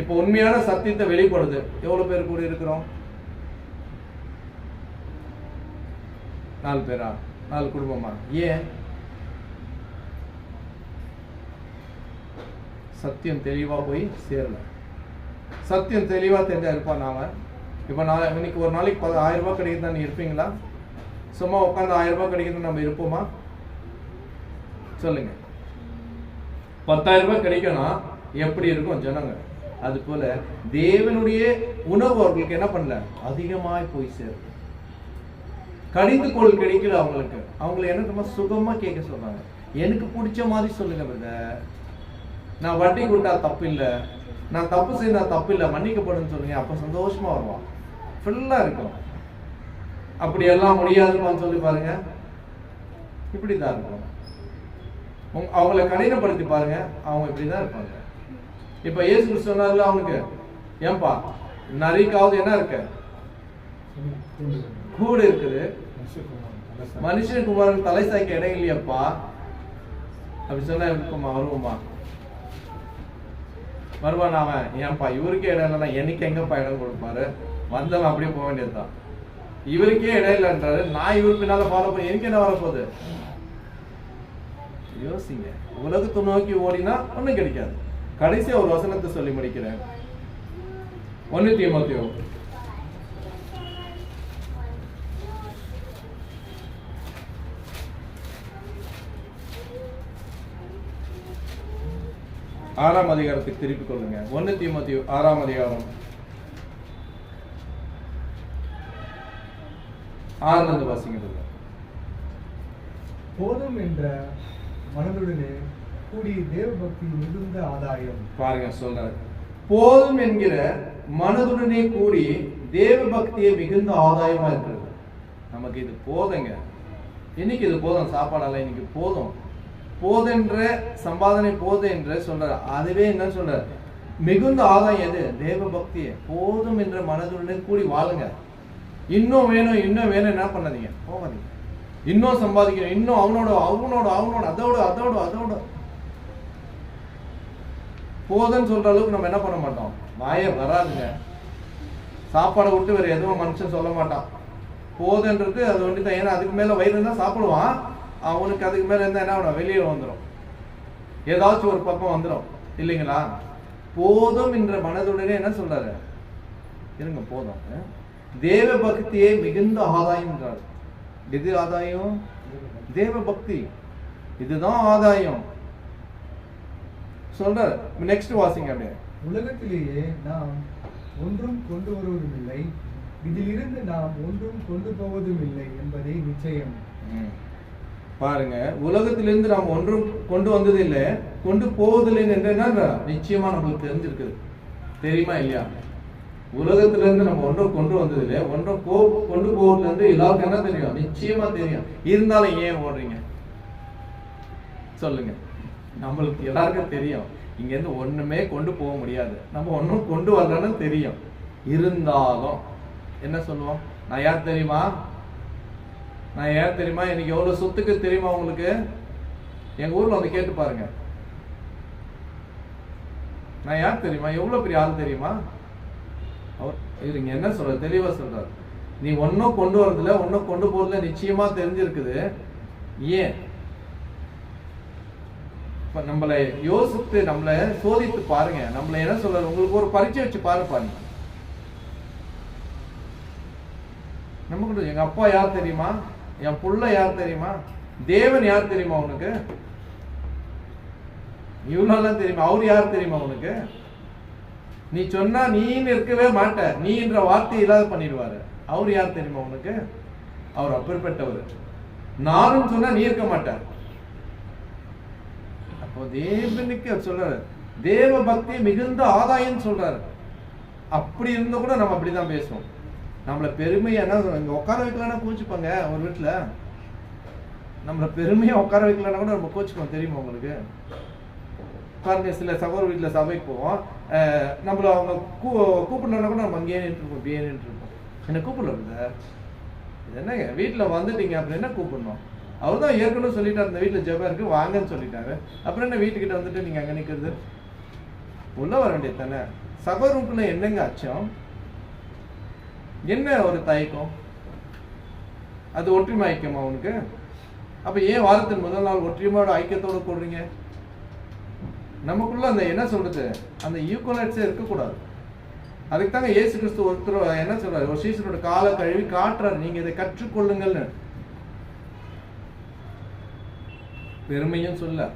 இப்போ உண்மையான சத்தியத்தை வெளிப்படுது. எவ்வளவு பேர் கூட இருக்கிறோம்? 4 பேரா? 4 குடும்பமா? ஏன்? சத்தியம் தெளிவா போய் சேரல. சத்தியம் தெளிவா தெரிஞ்சா இருப்பான் அவன். இப்போ நான் இன்னைக்கு ஒரு நாளைக்கு 1000 ரூபாய் கிடைக்குதுன்னா நீ இருப்பீங்களா? சும்மா உட்காந்து 1000 ரூபாய் கிடைக்குதுன்னு நம்ம இருப்போமா? சொல்லுங்க. 10,000 ரூபாய் கிடைக்கணும் எப்படி இருக்கும் ஜனங்க? அது போல தேவனுடைய உணவு அவர்களுக்கு என்ன பண்ணல, அதிகமாய் போய் சேரும். கடிந்து கொள் கிடைக்கல அவங்களுக்கு. அவங்களை என்ன சுகமா கேட்க சொல்றாங்க. எனக்கு பிடிச்ச மாதிரி சொல்லுங்க பிரதர், நான் வட்டி கொடுத்தா தப்பு இல்லை, நான் தப்பு செய்தா தப்பு இல்லை, மன்னிக்கப்படும் சொல்லுங்க. அப்ப சந்தோஷமா வருவான், ஃபுல்லா இருக்கும். அப்படி எல்லாம் முடியாதுன்னு சொல்லி பாருங்க, இப்படிதான் இருக்கும். அவங்களை கடினப்படுத்தி பாருங்க, அவங்க இப்படிதான் இருப்பாங்க. இப்ப இயேசு சொன்னார்ல அவனுக்கு, ஏன்பா நரிக்காவது என்ன இருக்கு? கூட இருக்குது, மனுஷனுக்குமாரன் தலை சாய்க்க இடம் இல்லையப்பா அப்படி சொன்னா இருக்குமா? வருவோமா? வருவான் அவன்? ஏன்பா இவருக்கே இடம் இல்லைன்னா எனக்கு எங்கப்பா இடம் கொடுப்பாரு? வந்தவன் அப்படியே போக வேண்டியதுதான். இவருக்கே இடம் இல்லைன்றாரு, நான் இவரு பின்னால ஃபாலோ பண்ணி எனக்கு என்ன வரப்போகுது? யோசிங்க. உலகத்தை நோக்கி ஓடினா ஒன்னும் கிடைக்காது. கடைசியா ஒரு வசனத்தை சொல்லி முடிக்கிறேன். 1 தீமோத்தேயு 6ஆம் அதிகாரத்துக்கு திருப்பிக் கொள்ளுங்க. 1 தீமோத்தேயு 6ஆம் அதிகாரம் 6 வாசிக்கிறது. போதும் என்ற மனதுடனே கூடி தேவ பக்தி மிகுந்த ஆதாயம். பாருங்க சொல்றாரு, போதும் என்கிற மனதுடனே கூடி தேவ பக்தியை மிகுந்த ஆதாயமா இருக்கிறது. நமக்கு இது போதுங்க. இன்னைக்கு இது போதும், சாப்பாடெல்லாம் இன்னைக்கு போதும், போதென்ற சம்பாதனை போது என்று சொல்றாரு. அதுவே என்ன சொல்றாரு? மிகுந்த ஆதாயம் எது? தேவ பக்தியை. போதும் என்ற மனதுடனே கூடி வாழுங்க. இன்னும் வேணும் இன்னும் வேணும் என்ன பண்ணாதீங்க, போகாதீங்க. இன்னும் சம்பாதிக்கணும், இன்னும் அவனோட அவனோட அவனோட அதோட அதோட அதோட போதுன்னு சொல்ற அளவுக்கு நம்ம என்ன பண்ண மாட்டோம், வாயே வராதுங்க. சாப்பாடை விட்டு வேற எதுவும் மனுஷன் சொல்ல மாட்டான். போதுன்றது அது ஒன்றுதான். ஏன்னா அதுக்கு மேல வயிறு இருந்தா சாப்பிடுவான், அவனுக்கு அதுக்கு மேல இருந்தா என்ன ஆகும், வெளியே வந்துடும், ஏதாச்சும் ஒரு பக்கம் வந்துடும் இல்லைங்களா? போதும் என்ற மனதுடனே என்ன சொல்றாரு? இருங்க போதும். தேவ பக்தியே மிகுந்த ஆதாயம் என்றார். எது ஆதாயம்? தேவ பக்தி. இதுதான் ஆதாயம் சொல்ற. நெக்ஸ்ட் வாசிங்க அப்படியே. உலகத்திலேயே நாம் ஒன்றும் கொண்டு வருவதும் இல்லை, இதிலிருந்து நாம் ஒன்றும் கொண்டு போவதும் இல்லை என்பதே நிச்சயம். பாருங்க, உலகத்திலிருந்து நாம் ஒன்றும் கொண்டு வந்தது இல்லை, கொண்டு போவதில்லை என்று என்ன நிச்சயமா நம்மளுக்கு தெரிஞ்சிருக்குது. தெரியுமா இல்லையா? உலகத்திலிருந்து நம்ம ஒன்றும் கொண்டு வந்தது இல்லை, ஒன்றும் கொண்டு போவதுல இருந்து எல்லாருக்கும் என்ன தெரியும்? நிச்சயமா தெரியும். இருந்தாலும் ஏன் ஓடுறீங்க சொல்லுங்க? நம்மளுக்கு எல்லாருக்கும் தெரியும் இங்க இருந்து ஒண்ணுமே கொண்டு போக முடியாது, நம்ம ஒன்றும் கொண்டு வரலன்னு தெரியும். இருந்தாலும் என்ன சொல்லுவோம்? நான் யார் தெரியுமா? நான் யார் தெரியுமா? எனக்கு எவ்வளவு சொத்துக்கு தெரியுமா உங்களுக்கு? எங்க ஊர்ல வந்து கேட்டு பாருங்க. நான் யார் தெரியுமா? எவ்வளவு பெரிய ஆள் தெரியுமா? அவர் இவங்க என்ன சொல்ற? தெளிவா சொல்றாரு. நீ ஒன்னும் கொண்டு வரதுல ஒன்னும் கொண்டு போறதுல நிச்சயமா தெரிஞ்சிருக்குது. ஏன்? நம்மளை யோசித்து நம்மளை சோதித்து பாருங்க. நம்மள என்ன சொல்றாரு? உங்களுக்கு ஒரு பரீட்சை வச்சு பாருங்க. நமக்கு எங்க அப்பா யார் தெரியுமா? என் புள்ள யார் தெரியுமா? தேவன் யார் தெரியுமா உனக்கு? இவ்வளவு தெரியுமா? அவர் யார் தெரியுமா உனக்கு? நீ சொன்னா நீன்னு இருக்கவே மாட்ட, நீன்ற வார்த்தை இல்லாத பண்ணிடுவாரு. அவர் யார் தெரியுமா உனக்கு? அவர் அப்பேற்பட்டவர். நானும் சொன்னா நீ இருக்க மாட்டார். அப்போ தேவனுக்கு சொல்றாரு, தேவ பக்தி மிகுந்த ஆதாயம் சொல்றாரு. அப்படி இருந்த கூட நம்ம அப்படிதான் பேசுவோம். நம்மள பெருமையா இங்க உட்கார வைக்கலன்னா கோச்சுப்பாங்க. ஒரு வீட்டுல நம்மள பெருமையா உட்கார வைக்கலன்னா கூட நம்ம கோச்சுப்போம். தெரியுமா உங்களுக்கு? பாருங்க, சில சகோதர வீட்டுல சபைக்கு போவோம், நம்மள அவங்க கூப்பிடலன்னா கூட நம்ம அங்கேயே நின்றுருப்போம், இப்படியே நின்றுருப்போம். என்ன கூப்பிடல இது என்னங்க வீட்டுல வந்துட்டீங்க அப்புறம் என்ன கூப்பிடணும்? அவர் தான் ஏற்கனவே சொல்லிட்டாரு, இந்த வீட்டுல ஜெபம் இருக்கு வாங்கன்னு சொல்லிட்டாரு. அப்புறம் என்ன வீட்டுக்கிட்ட வந்துட்டு நீங்க அங்க நிக்கிறது? உள்ள வர வேண்டியது தானே. சகோதரனுக்குள்ள என்னங்க அச்சம்? என்ன ஒரு தயக்கம்? அது ஒற்றுமை ஐக்கியமா உனக்கு? அப்ப ஏன் வாரத்தின் முதல் நாள் ஒற்றுமையோட ஐக்கியத்தோட கூடுறீங்க? நமக்குள்ள அந்த என்ன சொல்றது, அந்த ஈக்குவலைட்ஸே இருக்கக்கூடாது. அதுக்கு தாங்க இயேசு கிறிஸ்து ஒருத்தர் என்ன சொல்றாரு, ஒரு சீசனோட காலை கழுவி காட்டுறாரு, நீங்க இதை கற்றுக்கொள்ளுங்கள்னு. பெருமையும் சொல்ல,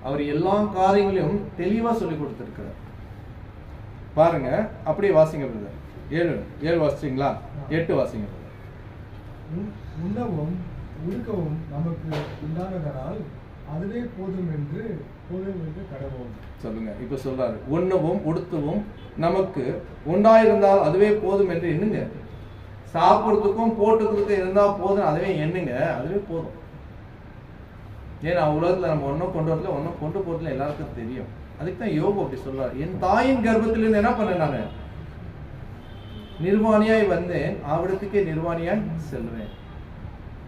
அவர் எல்லா காரியங்களையும் தெளிவா சொல்லி கொடுத்திருக்கிறார். பாருங்க, அப்படியே வாசிங்க பிரதர். 7 வாசிங்களா? 8 வாசிங்க பிரதர். உண்ணவும் உடுக்கவும் நமக்கு உண்டானதனால் அதுவே போதும் என்று கடவோம். சொல்லுங்க. இப்ப சொல்றாரு, உண்ணவும் உடுத்தவும் நமக்கு உண்டாயிருந்தால் அதுவே போதும் என்று எண்ணுங்க. சாப்பிடுறதுக்கும் போட்டுக்கிறதுக்கும் இருந்தா போதும், அதுவே எண்ணுங்க, அதுவே போதும். ஏன்னா உலகத்துல நம்ம ஒன்னும் கொண்டு வரல, ஒன்னும் கொண்டு போறதுல எல்லாருக்கும் தெரியும். அதுக்கு தான் யோபு அப்படி சொல்றாரு, என் தாயின் கர்ப்பத்திலிருந்து என்ன பண்ணேன் நானு? நிர்வாணியாய் வந்தேன், அவ்விடத்துக்கே நிர்வாணியாய் செல்வேன்.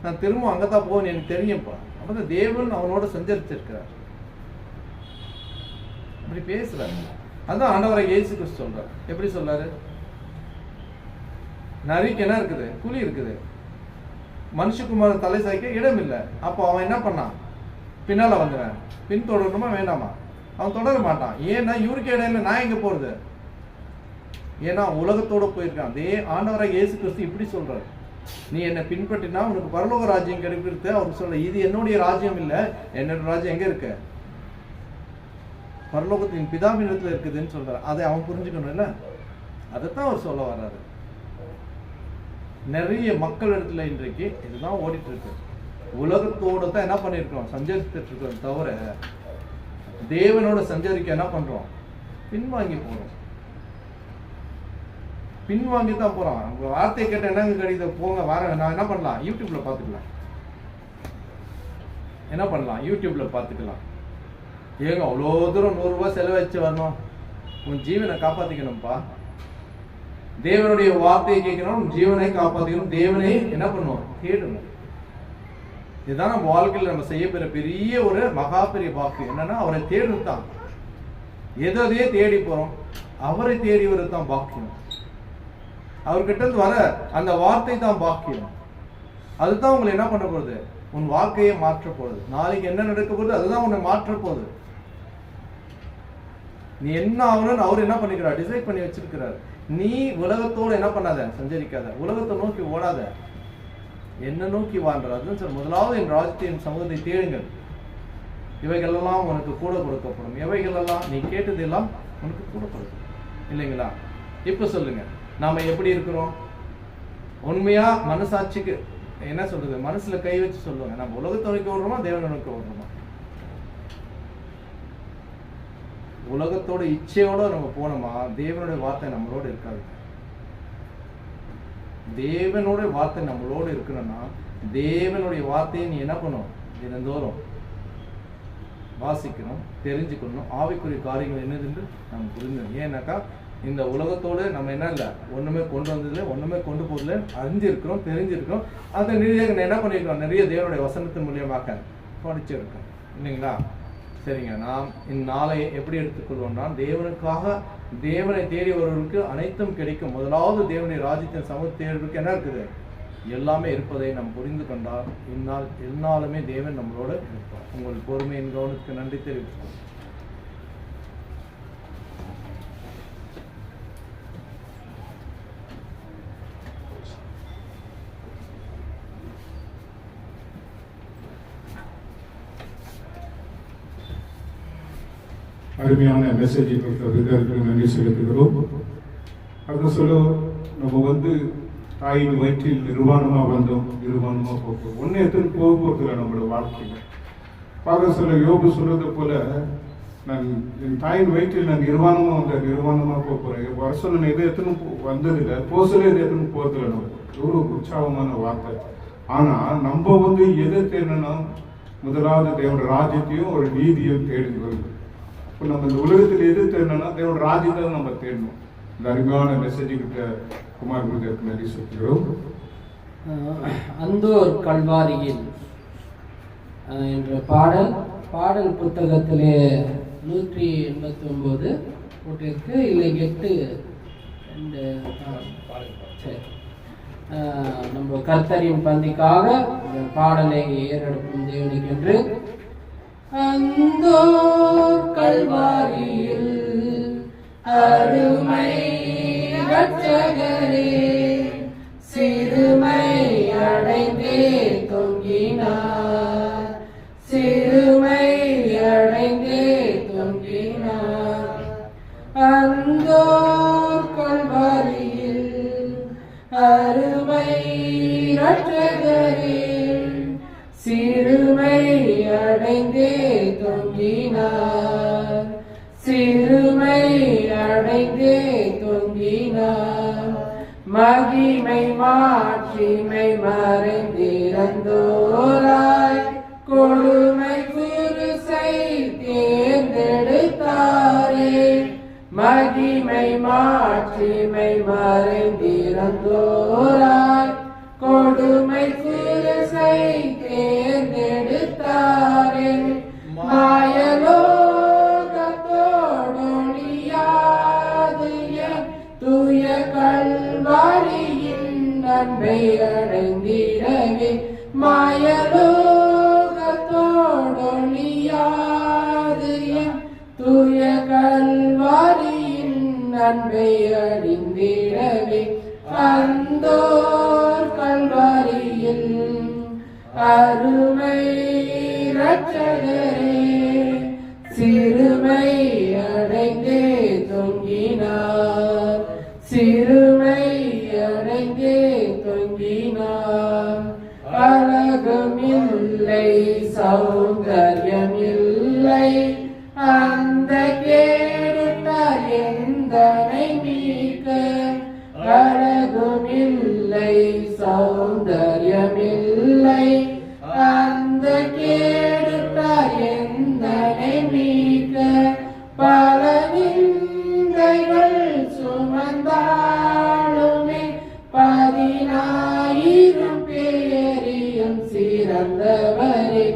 நான் திரும்ப அங்கதான் போவேன், எனக்கு தெரியும்ப்பா. அப்பதான் தேவன் அவனோட சஞ்சரிச்சிருக்கிறார். அப்படி பேசுறாரு. அதான் ஆண்டவரை இயேசு கிறிஸ்து சொல்றாரு. எப்படி சொல்றாரு? நரிக்கு என்ன இருக்குது? குழி இருக்குது. மனுஷகுமாரன் தலை சாய்க்க இடம் இல்லை. அப்போ அவன் என்ன பண்ணான்? பின்னால வந்துடுறான். பின் தொடரணுமா வேண்டாமா? அவன் தொடர மாட்டான். ஏன்னா இவருக்கு இடம் இல்லை, நான் எங்க போறது? ஏன்னா உலகத்தோட போயிருக்கான். அதே ஆண்டவராக இயேசு கிறிஸ்து இப்படி சொல்றாரு, நீ என்னை பின்பற்றினா உனக்கு பரலோக ராஜ்யம் கிடைக்கிறது. அவர் சொல்ற, இது என்னுடைய ராஜ்யம் இல்லை, என்னோட ராஜ்யம் எங்க இருக்கு? பரலோகத்தின் பிதாவினிடத்துல இருக்குதுன்னு சொல்றாரு. அதை அவன் புரிஞ்சுக்கணும் இல்ல? அதைத்தான் அவர் சொல்ல வர்றாரு. நிறைய மக்கள் இடத்துல இன்றைக்கு இதுதான் ஓடிட்டு இருக்கு. உலகத்தோட தான் என்ன பண்ணிருக்கோம்? சஞ்சரித்துட்டு இருக்கோம். தவிர தேவனோட சஞ்சரிக்க என்ன பண்றோம்? பின்வாங்கி போறோம். பின்வாங்கி தான் போறோம். உங்க வார்த்தையை கேட்ட என்னங்க கிடையாது, போங்க வர. நான் என்ன பண்ணலாம்? யூடியூப்ல பாத்துக்கலாம். என்ன பண்ணலாம்? யூடியூப்ல பாத்துக்கலாம். ஏங்க அவ்வளோ தூரம் 100 ரூபாய் செலவழிச்சு வரணும்? உன் ஜீவனை காப்பாத்திக்கணும்ப்பா. தேவனுடைய வார்த்தையை கேட்கணும், ஜீவனை காப்பாத்திக்கணும். தேவனை என்ன பண்ணுவோம்? தேடணும். இதுதான் நம்ம வாழ்க்கையில் நம்ம செய்ய பெரிய ஒரு மகா பெரிய பாக்கியம். என்னன்னா அவரை தேடுதான். எதையே தேடி போறோம், அவரை தேடி வரதான் பாக்கியம். அவர்கிட்ட இருந்து வர அந்த வார்த்தை தான் பாக்கியம். அதுதான் உங்களை என்ன பண்ண போகுது? உன் வாழ்க்கையை மாற்ற போகுது. நாளைக்கு என்ன நடக்க போகுது? அதுதான் உன்னை மாற்ற போகுது. நீ என்ன ஆகணும்னு அவர் என்ன பண்ணிக்கிறார்? டிசைட் பண்ணி வச்சிருக்கிறார். நீ உலகத்தோடு என்ன பண்ணாத? சஞ்சரிக்காத. உலகத்தை நோக்கி ஓடாத. என்ன நோக்கி வாழ்றார். அதுதான் சார் முதலாவது என் ராஜ்யத்தின் சமூகத்தை தேடுங்கள், இவைகளெல்லாம் உனக்கு கூட கொடுக்கப்படும். எவைகளெல்லாம் நீ கேட்டதெல்லாம் உனக்கு கூட கொடுக்கும் இல்லைங்களா? இப்ப சொல்லுங்க, நாம எப்படி இருக்கிறோம்? உண்மையா மனசாட்சிக்கு என்ன சொல்றது, மனசுல கை வச்சு சொல்லுவாங்க, நம்ம உலகத்தை நோக்கி ஓடுறோமா தேவனை நோக்கி ஓடுறோமா? உலகத்தோட இச்சையோட நம்ம போனோமா தேவனுடைய வார்த்தை நம்மளோட இருக்காது. தேவனுடைய வார்த்தை நம்மளோட இருக்கணும்னா தேவனுடைய வார்த்தையை நீ என்ன பண்ணணும், தினந்தோறும் வாசிக்கணும், தெரிஞ்சுக்கணும். ஆவிக்குரிய காரியங்கள் என்னதுன்னு நம்ம புரிஞ்சுக்கணும். ஏன்னாக்கா இந்த உலகத்தோடு நம்ம என்ன இல்லை, ஒண்ணுமே கொண்டு வந்ததில்லை, ஒண்ணுமே கொண்டு போதில்லை, அறிஞ்சிருக்கிறோம், தெரிஞ்சிருக்கிறோம். அதை நிறைய என்ன பண்ணியிருக்கோம், நிறைய தேவனுடைய வசனத்தின் மூலியமாக படிச்சிருக்கோம் இல்லைங்களா? சரிங்க, நாம் இந்நாளை எப்படி எடுத்துக்கொள்வோம்னா தேவனுக்காக தேவனை தேடி வருவதற்கு அனைத்தும் கிடைக்கும். முதலாவது தேவனுடைய ராஜ்யத்தின் சமூக தேடுவதற்கு என்ன இருக்குது, எல்லாமே இருப்பதை நாம் புரிந்து கொண்டால் இந்நாள் எந்நாளுமே தேவன் நம்மளோட இருப்பார். உங்கள் பொறுமையின் கவனத்துக்கு நன்றி தெரிவிக்கிறோம். அருமையான மெசேஜை கொடுத்த விதர்களுக்கு நன்றி செலுத்துகிறோம். அது சொல்ல நம்ம தாயின் வயிற்றில் நிர்வாணமா வந்தோம், நிர்வாணமா போகிறோம். ஒன்னு எத்தனை போக போகிறதில்ல நம்மளோட வாழ்க்கையில. பார்க்க சொல்ல யோபு சொல்றது போல, நான் என் தாயின் வயிற்றில் நான் நிர்வாணமா வந்தேன், நிர்வாணமா போகிறேன். வருஷம் நான் எது எத்தனை வந்ததில்லை, போசல எது எத்தனை போகிறதில்ல. நம்ம எவ்வளோ உற்சாகமான வார்த்தை. ஆனா நம்ம எதை தேடணும், முதலாவது தேவனோட ராஜ்யத்தையும் ஒரு நீதியும் தேடுங்கள். இப்போ நம்ம இந்த உலகத்தில் எது தேடணும்னா தேவனோட ராஜ்யத்தை நம்ம தேடணும். இந்த அருமையான மெசேஜ் கிட்ட குமார் குருதேவருக்கு நன்றி சொல்கிறோம். அந்தோர் கல்வாரியில் என்ற பாடல் புத்தகத்திலே 189 போட்டிருக்கு, இல்லை 8 சரி. நம்ம கர்த்தரின் பந்திக்காக பாடலை ஏறெடுக்கும் தேவனுக்கென்று. அந்தோர் கல்வாரியில் அருமை இரட்சகரே சிறுமை அடைந்தே தொங்கினார், சிறுமை அடைந்தே தொங்கினார். அந்தோர் கல்வாரியில் அருமை இரட்சகரே சிறுமை அடைந்தே தொங்கினார், சிறுமை அடைந்தே தொங்கினார். மகிமை மாட்சிமை மறைந்திருந்தோராய் கொடுமை குருசை தேர்ந்தெடுத்தாரே. மகிமை மாட்சிமை மறைந்திருந்தோராய் கொடுமை குருசை தேர்ந்தெடுத்தாரே. மாயலோகத்தோடொழியாது தூய கல்வாரியின் நன்மை அடைந்திடவே. மாயலோகத்தோடொழியாது தூய கல்வாரியின் நன்மை அடைந்திடவே. அந்தோர் கல்வாரியில் அருமை இரட்சகரே சிறுமை அடைந்தே தொங்கினார், சிறுமை அடைந்தே தொங்கினார். அழகுமில்லை சௌந்தர்யமில்லை அந்த கேடுட்டார் எந்தனை மீட்க. அழகுமில்லை சௌந்தர்யமில்லை அந்த கேடுட்டார் எந்தனை மீட்க. பல நிந்தைகள் சுமந்தாலுமே 10,000 பேரியும் சிறந்தவரே.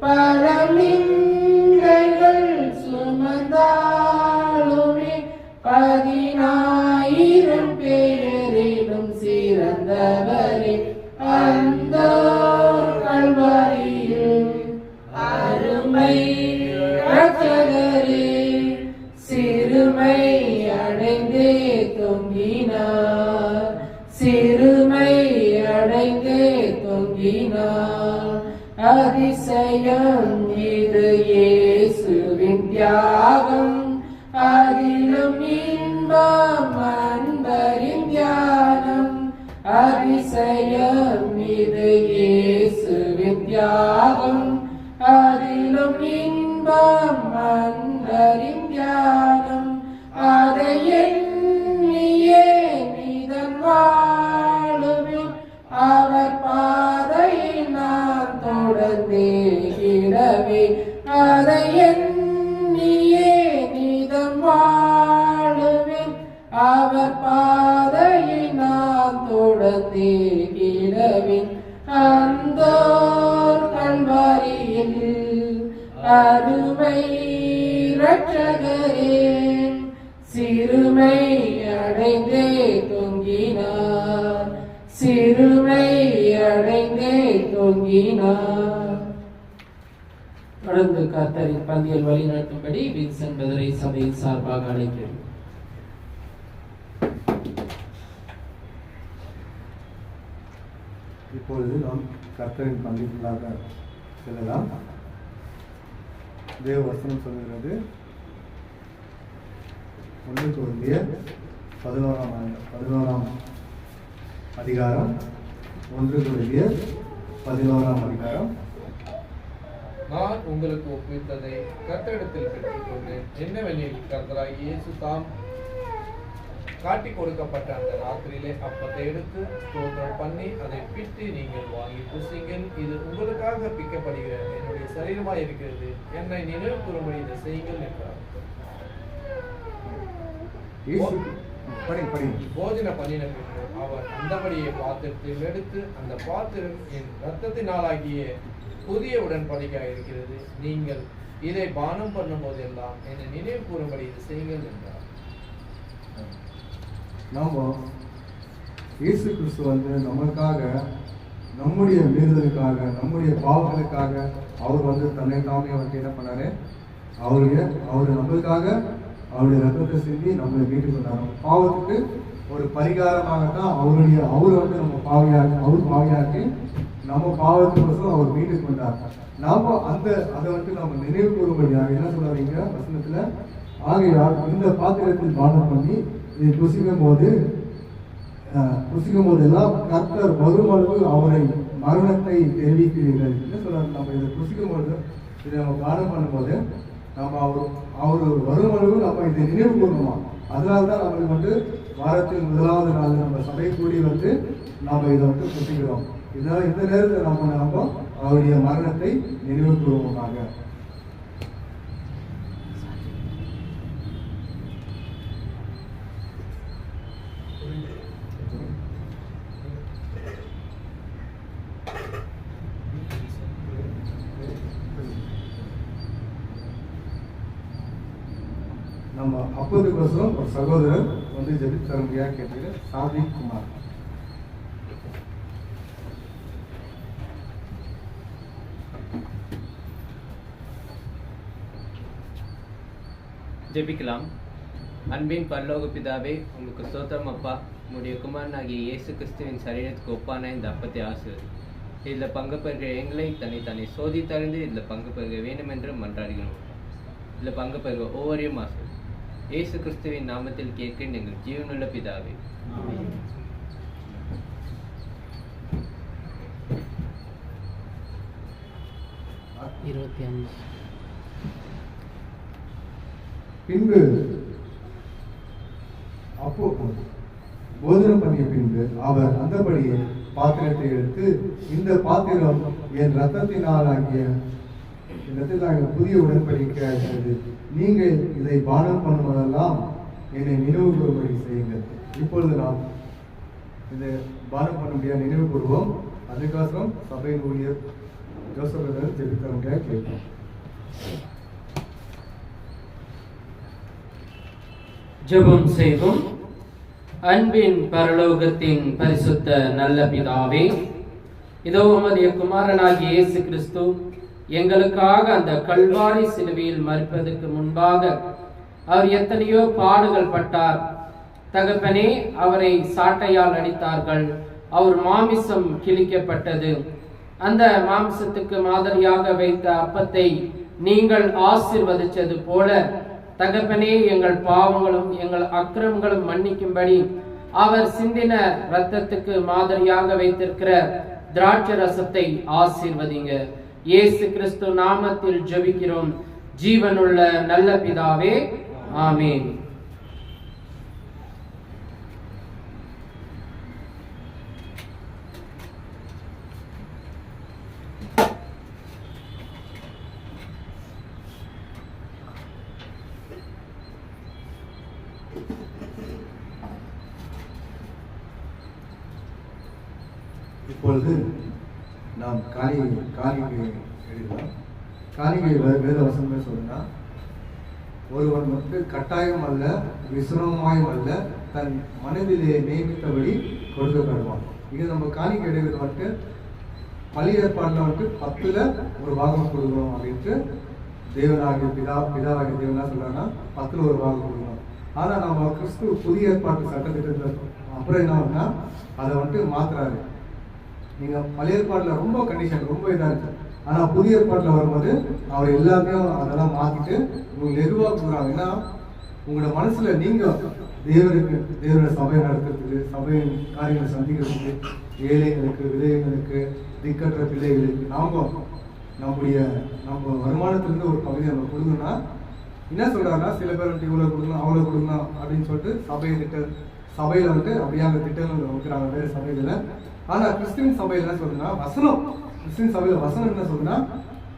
பல நிந்தைகள் சுமந்தாலுமே 10,000 பேரிலும் சிறந்தவரே. அந்த கல்வாரியில் அருமை இரட்சகரே சிறுமை அடைந்தே தொங்கினார், சிறுமை அடைந்தே தொங்கினார். அதிசயம் இது இயேசுவின் தியாகம், அதிலும் இன்பம் அன்பரின் தியானம். அதிசயம் இது இயேசுவின் தியாகம், அதிலும் இன்பம் அன்பரின் தியானம். அதை எண்ணியே நீதன் வாழுவேன், அவர் பாதையை நான் தொடர்ந்தேகிடவே. அதை எண்ணியே நீதன் வாழுவேன், அவர் பாதையை நான் தொடர்ந்தேகிடவே. அந்த கல்வாரியில் அருமை இரட்சகரே சிறுமை அடைந்தே தொங்கினார், சிறுமை அடைந்தே தொங்கினார். தொடர்ந்து கர்த்தரின் பந்தியல் வழிநடத்தும்படி வின்சென்ட் பெதரை சபையின் சார்பாக அழைக்கிறேன். இப்பொழுது நாம் கர்த்தரின் பந்திக்குள்ளாக செல்லலாம். தேவ வசனம் சொல்கிறது, 1 கொரிந்தியர் 11ஆம் அதிகாரம், 1 கொரிந்தியர் 11ஆம் அதிகாரம். நான் உங்களுக்கு ஒப்புவித்ததை கர்த்தரிடத்தில் பெற்றுக்கொண்டேன். என்னவெனில் கர்த்தராகிய இயேசு தாம் காட்டி கொடுக்கப்பட்ட அந்த ராத்திரியிலே அப்பத்தை எடுத்து ஸ்தோத்திரம் பண்ணி அதை பிட்டு, நீங்கள் வாங்கி புசிங்கள், இது உங்களுக்காக பிக்கப்படுகிற என்னுடைய சரீரமாய் இருக்கிறது, என்னை நினைவு கூறும்படி இதை செய்யுங்கள் என்றார். போஜன பண்ணின பின்பு அவர் அந்தபடியே பாத்திரத்தில் எடுத்து, அந்த பாத்திரம் என் இரத்தத்தினாலாகிய புதிய உடன்படிக்கையாக இருக்கிறது, நீங்கள் இதை பானம் பண்ணும் போதெல்லாம் என்னை நினைவு கூறும்படி இதை செய்யுங்கள் என்றார். நாம் இயேசு கிறிஸ்து நமக்காக, நம்முடைய மீறுதலுக்காக, நம்முடைய பாவங்களுக்காக அவர் தன்னை தாமே என்ன பண்ணாரு, அவர் நம்மளுக்காக அவருடைய ரத்தத்தை சிந்தி நம்மளை மீட்டு கொண்டார். பாவத்துக்கு ஒரு பரிகாரமாகத்தான் அவர் நம்ம பாவியாக்கி நம்ம பாவத்துக்கோசம் அவர் மீட்டு கொண்டார். நாம அதை நம்ம நினைவு கூறும்படியாக என்ன சொல்றாங்க வசனத்துல, ஆகையால் இந்த பாத்திரத்தில் பானம் பண்ணி இதை புசிக்கும் போதெல்லாம் கர்த்தர் வருமளவு அவரை மரணத்தை தெரிவிக்கிறீர்கள் என்ன சொல்றாரு. நம்ம இதை புசிக்கும் போது, இதை நம்ம பானம் பண்ணும்போது நம்ம அவர் வருமளவு நம்ம இதை நினைவு கூறணுமா. அதனால்தான் நம்மளுக்கு வாரத்தில் முதலாவது நாள் நம்ம சபை கூடி நம்ம இதை புசிக்கிறோம். இதனால் இந்த நேரத்தில் நம்ம அவருடைய மரணத்தை நினைவு கூறுவோமாக. நம்ம அப்போதுக்கோசரம் ஒரு சகோதரர் ஜெபித்து தரும்படியாக கேட்டது, சாதிக் குமார். ஜெபிக்கலாம். அன்பின் பரலோக பிதாவே, உங்களுக்கு ஸ்தோத்திரம் அப்பா. உங்களுடைய குமாரனாகிய இயேசு கிறிஸ்துவின் சரீரத்துக்கு ஒப்பான இந்த அப்பத்தை ஆசீர்வதி. இதில் பங்கு பெறுகிற எங்களை தன்னை சோதித்தறிந்து இதில் பங்கு பெறுக வேண்டும் என்று மன்றாடுகிறோம். இதில் பங்கு பெறுக ஒவ்வொருவரையும் ஆசீர்வதி. இயேசு கிறிஸ்துவின் நாமத்தில் கேட்கிறேன் எங்கள் ஜீவனுள்ள பிதாவே. பின்பு போதனம் பண்ணிய பின்பு அவர் அந்தபடியே பாத்திரத்தை எடுத்து, இந்த பாத்திரம் என் ரத்தத்தினாலாகிய புதிய உடன்படிக்கையாகிறது, நீங்கள் இதை பானம் பண்ணுவதெல்லாம் என்னை நினைவு கூறும்படி செய்யுங்கள். இப்பொழுது நாம் இதை பானம் பண்ண முடியாது நினைவு கூறுவோம். அதுக்கோசரம் சபையின் ஊழியர் ஜோசப் ஜெபிக்க முடியாது கேட்போம். ஜெபம் செய்வோம். அன்பின் பரலோகத்தின் பரிசுத்த நல்ல பிதாவே, இதோ உம்முடைய குமாரனாகிய இயேசு கிறிஸ்து எங்களுக்காக அந்த கல்வாரி சிலுவையில் மரிப்பதற்கு முன்பாக அவர் எத்தனையோ பாடுகள் பட்டார். தகப்பனே, அவரை சாட்டையால் அடித்தார்கள், அவர் மாமிசம் கிழிக்கப்பட்டது. அந்த மாம்சத்துக்கு மாதிரியாக வைத்த அப்பத்தை நீங்கள் ஆசீர்வதிச்சது போல தகப்பனே எங்கள் பாவங்களும் எங்கள் அக்கிரமங்களும் மன்னிக்கும்படி அவர் சிந்தின இரத்தத்துக்கு மாதிரியாக வைத்திருக்கிற திராட்சை ரசத்தை ஆசீர்வதிங்க. இயேசு கிறிஸ்து நாமத்தில் ஜெபிக்கிறோம் ஜீவனுள்ள நல்ல பிதாவே, ஆமென். இப்பொழுது நாம் காணிக்கை எழுதலாம். காணிக்கை வேத வசனமே சொல்லுன்னா, ஒருவன் கட்டாயம் அல்ல விசுரமாயும் அல்ல தன் மனதிலே நியமித்தபடி கொடுக்கப்படுவான். இது நம்ம காணிக்கை எழுதுறது பழைய ஏற்பாட்டில் 10ல் ஒரு பாகம் கொடுக்கணும் அப்படின்ட்டு தேவனாகிய பிதாவாகிய தேவனா சொல்றாங்கன்னா 10ல் ஒரு பாகம் கொடுக்கணும். ஆனால் நம்ம கிறிஸ்து புதிய ஏற்பாட்டு சட்டத்திட்டத்தில் அப்புறம் என்ன அதை மாத்துறாரு. நீங்க பழைய ஏற்பாட்டில் ரொம்ப கண்டிஷன் ரொம்ப இதாக இருக்கு. ஆனால் புதிய ஏற்பாட்டில் வரும்போது அவர் எல்லாத்தையும் அதெல்லாம் மாற்றிட்டு உங்களுக்கு எதுவாக கொடுக்குறாங்க. ஏன்னா உங்களோட மனசுல நீங்க தேவனுடைய சபையை நடத்துறதுக்கு, சபையின் காரியங்களை சந்திக்கிறதுக்கு, ஏழைகளுக்கு, விதவைகளுக்கு, திக்கற்ற பிள்ளைகளுக்கு நம்ம வருமானத்திலிருந்து ஒரு பகுதியை நம்ம கொடுக்கணும்னா என்ன சொல்றாருன்னா, சில பேர் இவ்வளோ கொடுக்கணும் அவ்வளோ கொடுக்கணும் அப்படின்னு சொல்லிட்டு சபையில அப்படியாக திட்டங்கள் வைக்கிறாங்க வேறு சபைகளை. ஆனா கிறிஸ்டின் சபையில என்ன சொல்றதுன்னா, கிறிஸ்டின் சபையில வசனம் என்ன சொல்றதுன்னா,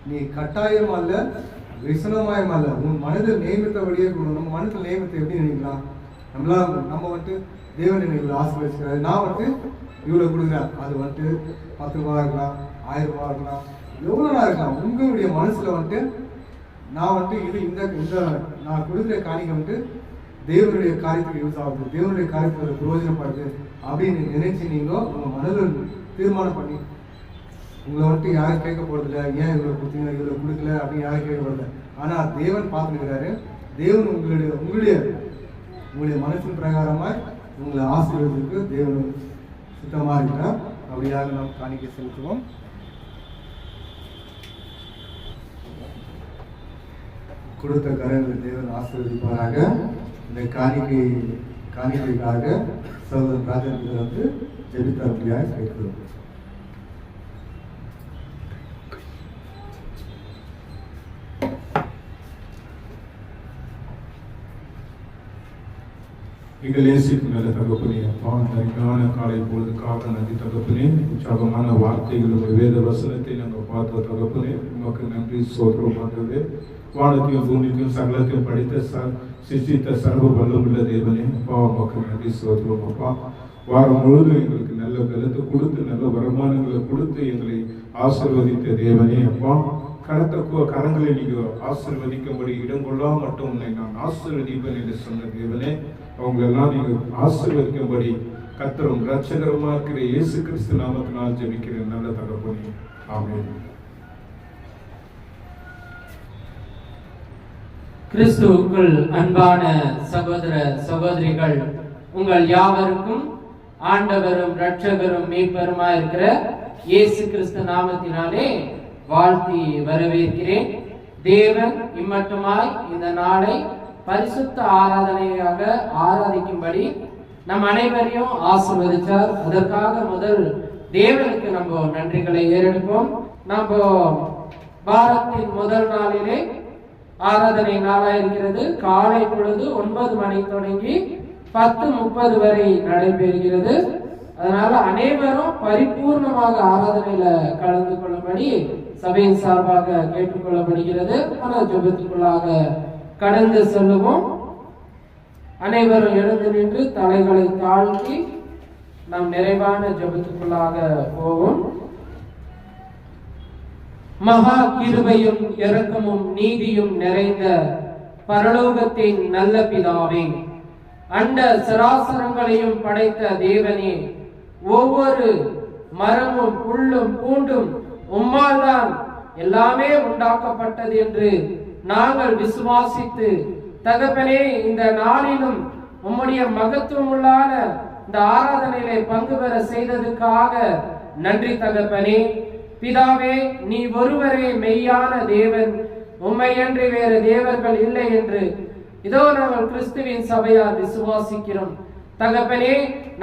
நீ கட்டாயம் அல்ல விசனமாயம் அல்ல உன் மனதில் நியமித்தபடியே கொடுக்கணும். நம்ம மனதில் நியமித்த எப்படி நினைக்கலாம், நம்ம தேவன் இவ்வளவு ஆசீர்வதிக்கிறாரு, நான் இவ்வளவு கொடுக்குறேன், அது 10 ரூபா இருக்கலாம், 1000 ரூபா இருக்கலாம், எவ்வளவு இருக்கலாம். உங்களுடைய மனசுல நான் இது இந்த நான் கொடுக்குற காணிக்கை தேவனுடைய காரியத்துக்கு யூஸ் ஆகுது, தேவனுடைய காரியத்துக்கு பிரயோஜனப்படுது அப்படின்னு நினைச்சு நீங்க உங்க மனதில் தீர்மானம் பண்ணி உங்களை யாரும் கேட்க போறதில்ல, ஏன் இவ்வளவு கொடுத்தீங்க இவ்வளவு கொடுக்கல அப்படின்னு யாரும் கேட்க போறதில்ல. ஆனா தேவன் பார்த்துக்கிறாரு. தேவன் உங்களுடைய மனசின் பிரகாரமா உங்களை ஆசீர்வதிக்கு தேவன் சுத்தமா இருக்கிறார். அப்படியாக நாம் காணிக்கை செலுத்துவோம். கொடுத்த கரங்களை தேவன் ஆசீர்வதிப்பாராக. இந்த காணிக்கைக்காக சகோதரன் ராஜன் ஜெபித்தார் கேட்கிறோம். எங்கள் நேசிக்கும் நல்ல தகப்பனே, அப்பா, அருமையான காலை பொழுதுக்காக நன்றி தகப்பனே. உற்சாகமான வார்த்தைகளும் வேத வசனத்தை நாங்கள் பார்த்த தகப்பனே, உமக்கு நன்றி சோதரம் ஆண்டவரே. வானத்தையும் பூமிக்கும் சகலத்தையும் படித்த சிருஷ்டித்த சர்வ வல்லமுள்ள தேவனே, அப்பா உமக்கு நன்றி சோதரம். அப்பா, வாரம் முழுவதும் எங்களுக்கு நல்ல பலத்தை கொடுத்து நல்ல வருமானங்களை கொடுத்து எங்களை ஆசீர்வதித்த தேவனே, அப்பா, கரங்களை நீங்கள் ஆசீர்வதிக்கும்படி இடம் கொள்ளா மட்டும் உன்னை நான் ஆசீர்வதிப்பேன் என்று சொன்ன தேவனே, அவங்களெல்லாம் நீங்கள் ஆசீர்வதிக்கும்படி கர்த்தரும் இரட்சகருமா இருக்கிற இயேசு கிறிஸ்து நாமத்தினால் ஜெபிக்கிறேன் நல்ல தகப்பனே, ஆமென். கிறிஸ்துவுக்குள் அன்பான சகோதர சகோதரிகள், உங்கள் யாவருக்கும் ஆண்டவரும் இரட்சகரும் மீட்பருமா இருக்கிற இயேசு கிறிஸ்து நாமத்தினாலே வாழ்த்தி வரவேற்கிறேன். தேவன் இம்மட்டுமாய் இந்த நாளை பரிசுத்த ஆராதனையாக ஆராதிக்கும்படி நம் அனைவரையும் ஆசீர்வதித்தார். அதற்காக முதல் தேவனுக்கு நம்ம நன்றிகளை ஏறெடுப்போம். நம்ம வாரத்தின் முதல் நாளிலே ஆராதனை நாளாயிருக்கிறது. காலை பொழுது 9 மணி தொடங்கி 10:30 வரை நடைபெறுகிறது. அதனால அனைவரும் பரிபூர்ணமாக ஆராதனையில கலந்து கொள்ளும்படி சபையின் சார்பாக கேட்டுக்கொள்ளப்படுகிறது. ஆனால் ஜெபத்துக்குள்ளாக கடந்து செல்லுவோம். அனைவரும் எழுந்து நின்று தலைகளை தாழ்த்தி நாம் நிறைவான ஜெபத்துக்குள்ளாக போவோம். மகா கிருபையும் இரக்கமும் நீதியும் நிறைந்த பரலோகத்தின் நல்ல பிதாவே, அண்ட சராசரங்களையும் படைத்த தேவனே, ஒவ்வொரு மரமும் புல்லும் பூண்டும் உம்மால் தான் எல்லாமே உண்டாக்கப்பட்டது என்று நாங்கள் விசுவாசித்து தகப்பனே, இந்த நாளிலும் உம்முடைய மகத்துவமுள்ளான இந்த ஆராதனையிலே பங்கு பெற செய்ததுக்காக நன்றி தகப்பனே. பிதாவே, நீ ஒருவரே மெய்யான தேவன், உம்மையன்றி வேறு தேவர்கள் இல்லை என்று இதோ நாங்கள் கிறிஸ்துவின் சபையார் விசுவாசிக்கிறோம். தகப்பனே,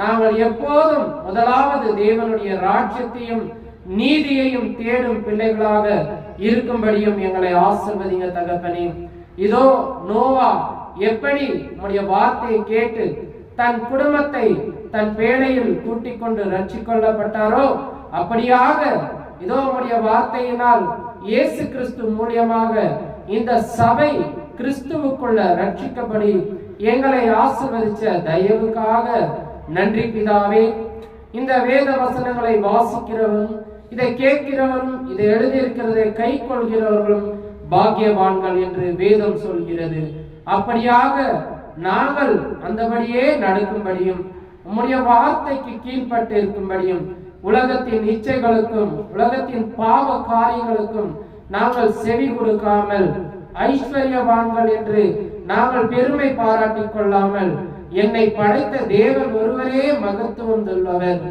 நாங்கள் எப்போதும் முதலாவது தேவனுடைய ராஜ்யத்தையும் நீதியையும் தேடும் பிள்ளைகளாக இருக்கும்படியும் எங்களை ஆசீர்வதிங்க தகப்பனே. இதோ நோவா எப்படி உம்முடைய வார்த்தையை கேட்டு தன் குடும்பத்தை தன் பேழையில் கூட்டிக் கொண்டு ரட்சிக் கொள்ளப்பட்டாரோ, அப்படியாக இதோ உம்முடைய வார்த்தையினால் இயேசு கிறிஸ்து மூலியமாக இந்த சபை கிறிஸ்துவுக்குள்ள ரட்சிக்கப்படி எங்களை ஆசீர்வதிச்ச தயவுக்காக நன்றி பிதாவே. இந்த வேத வசனங்களை வாசிக்கிறவரும் இதை கேட்கிறவரும் இதை எழுதியிருக்கிறதை கை கொள்கிறவர்களும் பாக்கியவான்கள் என்று வேதம் சொல்கிறது. அப்படியாக நாங்கள் அந்தபடியே நடக்கும்படியும் உம்முடைய வார்த்தைக்கு கீழ்பட்டு இருக்கும்படியும் உலகத்தின் இச்சைகளுக்கும் உலகத்தின் பாவ காரியங்களுக்கும் நாங்கள் செவி கொடுக்காமல் ஐஸ்வர்யவான்கள் என்று நாங்கள் பெருமை பாராட்டிக் கொள்ளாமல் என்னை படைத்த தேவன் ஒருவரே மகத்துவம் உள்ளவர்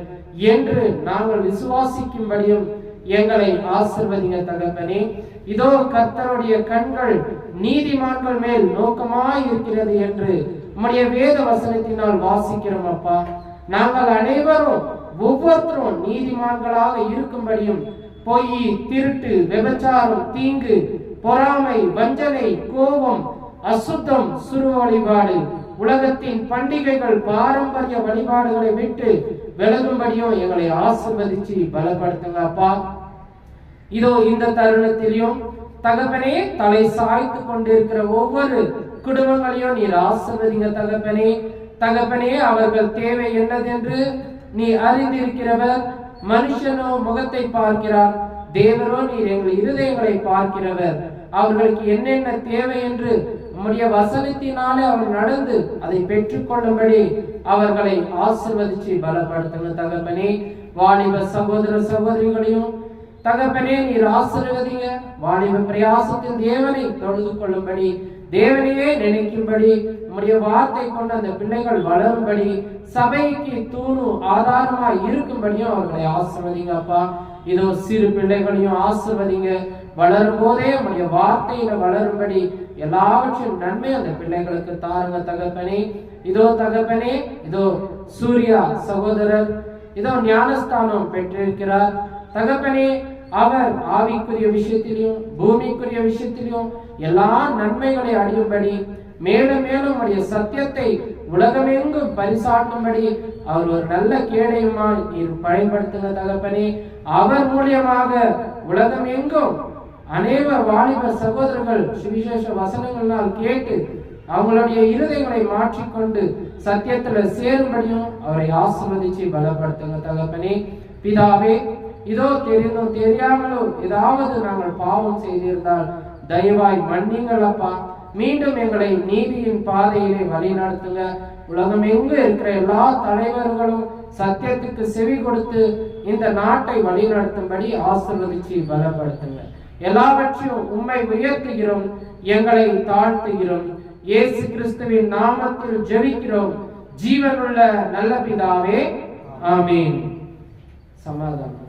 என்று நாங்கள் விசுவாசிக்கும்படியும் எங்களை ஆசீர்வதிங்க தகப்பனே. இதோ கர்த்தருடைய கண்கள் நீதிமான்கள் மேல் நோக்கமாய் இருக்கிறது என்று உம்முடைய வேத வசனத்தினால் வாசிக்கிறோம் அப்பா. நாங்கள் அனைவரும் ஒவ்வொருத்தரும் நீதிமான்களாக இருக்கும்படியும் பொய், திருட்டு, விபச்சாரம், தீங்கு, பொறாமை, வஞ்சனை, கோபம், அசுத்தம், சுரு வழிபாடு, உலகத்தின் பண்டிகைகள், பாரம்பரிய வழிபாடுகளை விட்டு விலகும்படியும் எங்களை ஆசீர்வதிச்சு பலப்படுத்துங்க அப்பா. இதோ இந்த தருணத்திலையும் தகப்பனே, தலை சாய்த்து கொண்டிருக்கிற ஒவ்வொரு குடும்பங்களையும் நீர் ஆசீர்வதிங்க தகப்பனே. தகப்பனே, அவர்கள் தேவை என்னதென்று நீ அறிந்திருக்கிறவர். மனுஷனோ முகத்தை பார்க்கிறார், தேவரோ நீர் எங்கள் இருதயங்களை பார்க்கிறவர். அவர்களுக்கு என்னென்ன தேவை என்று உம்முடைய வசனத்தினாலே அவர் நடந்து அதை பெற்றுக்கொள்ளும்படி அவர்களை ஆசீர்வதிச்சு பலப்படுத்துங்க தகப்பனே. வாலிப சகோதர சகோதரிகளையும் தகப்பனே நீர் ஆசீர்வதிங்க. வாலிப பிரயாசத்தின் தேவனை தொழுது கொள்ளும்படி, தேவனையே நினைக்கும்படி, உம்முடைய வார்த்தை கொண்டு அந்த பிள்ளைகள் வளரும்படி, சபைக்கு தூணு ஆதாரமாய் இருக்கும்படியும் அவர்களை ஆசீர்வதிங்க அப்பா. இதோ சிறு பிள்ளைகளையும் ஆசீர்வதிங்க. வளரும் போதே உம்முடைய வார்த்தையில வளரும்படி எல்லாவற்றையும் நன்மை அந்த பிள்ளைகளுக்கு தாருங்க தகப்பனே. இதோ தகப்பனே, இதோ சூர்யா சகோதரர் இதோ ஞானஸ்தானம் பெற்றிருக்கிறார் தகப்பனே. அவர் ஆவிக்குரிய விஷயத்திலும் பூமிக்குரிய விஷயத்திலும் எல்லா நன்மைகளை அடையும்படி, மேலும் மேலும் உடைய சத்தியத்தை உலகமெங்கும் பரிசாட்டும்படி அவர் ஒரு நல்ல கேடயமா நீர் பயன்படுத்துங்க தகப்பனே. அவர் மூலியமாக உலகம் எங்கும் அநேக வாலிப சகோதரர்கள் சுவிசேஷ வசனங்களால் கேட்டு அவங்களுடைய இருதயங்களை மாற்றிக்கொண்டு சத்தியத்துல சேரும்படியும் அவரை ஆசீர்வதிச்சு பலப்படுத்துங்க தகப்பனே. பிதாவே, இதோ தெரிந்தும் தெரியாமலோ ஏதாவது நாங்கள் பாவம் செய்திருந்தால் தயவாய் மன்னிங்கள் அப்பா. மீண்டும் எங்களை நீதியின் பாதையிலே வழி நடத்துங்க. உலகம் எங்கு இருக்கிற எல்லா தலைவர்களும் சத்தியத்துக்கு செவி கொடுத்து இந்த நாட்டை வழி நடத்தும்படி ஆசீர்வதிச்சு பலப்படுத்துங்க. எல்லாவற்றையும் உம்மை உயர்த்துகிறோம், எங்களை தாழ்த்துகிறோம். இயேசு கிறிஸ்துவின் நாமத்தில் ஜெபிக்கிறோம் ஜீவனுள்ள நல்ல பிதாவே, ஆமென். சமாதானம்.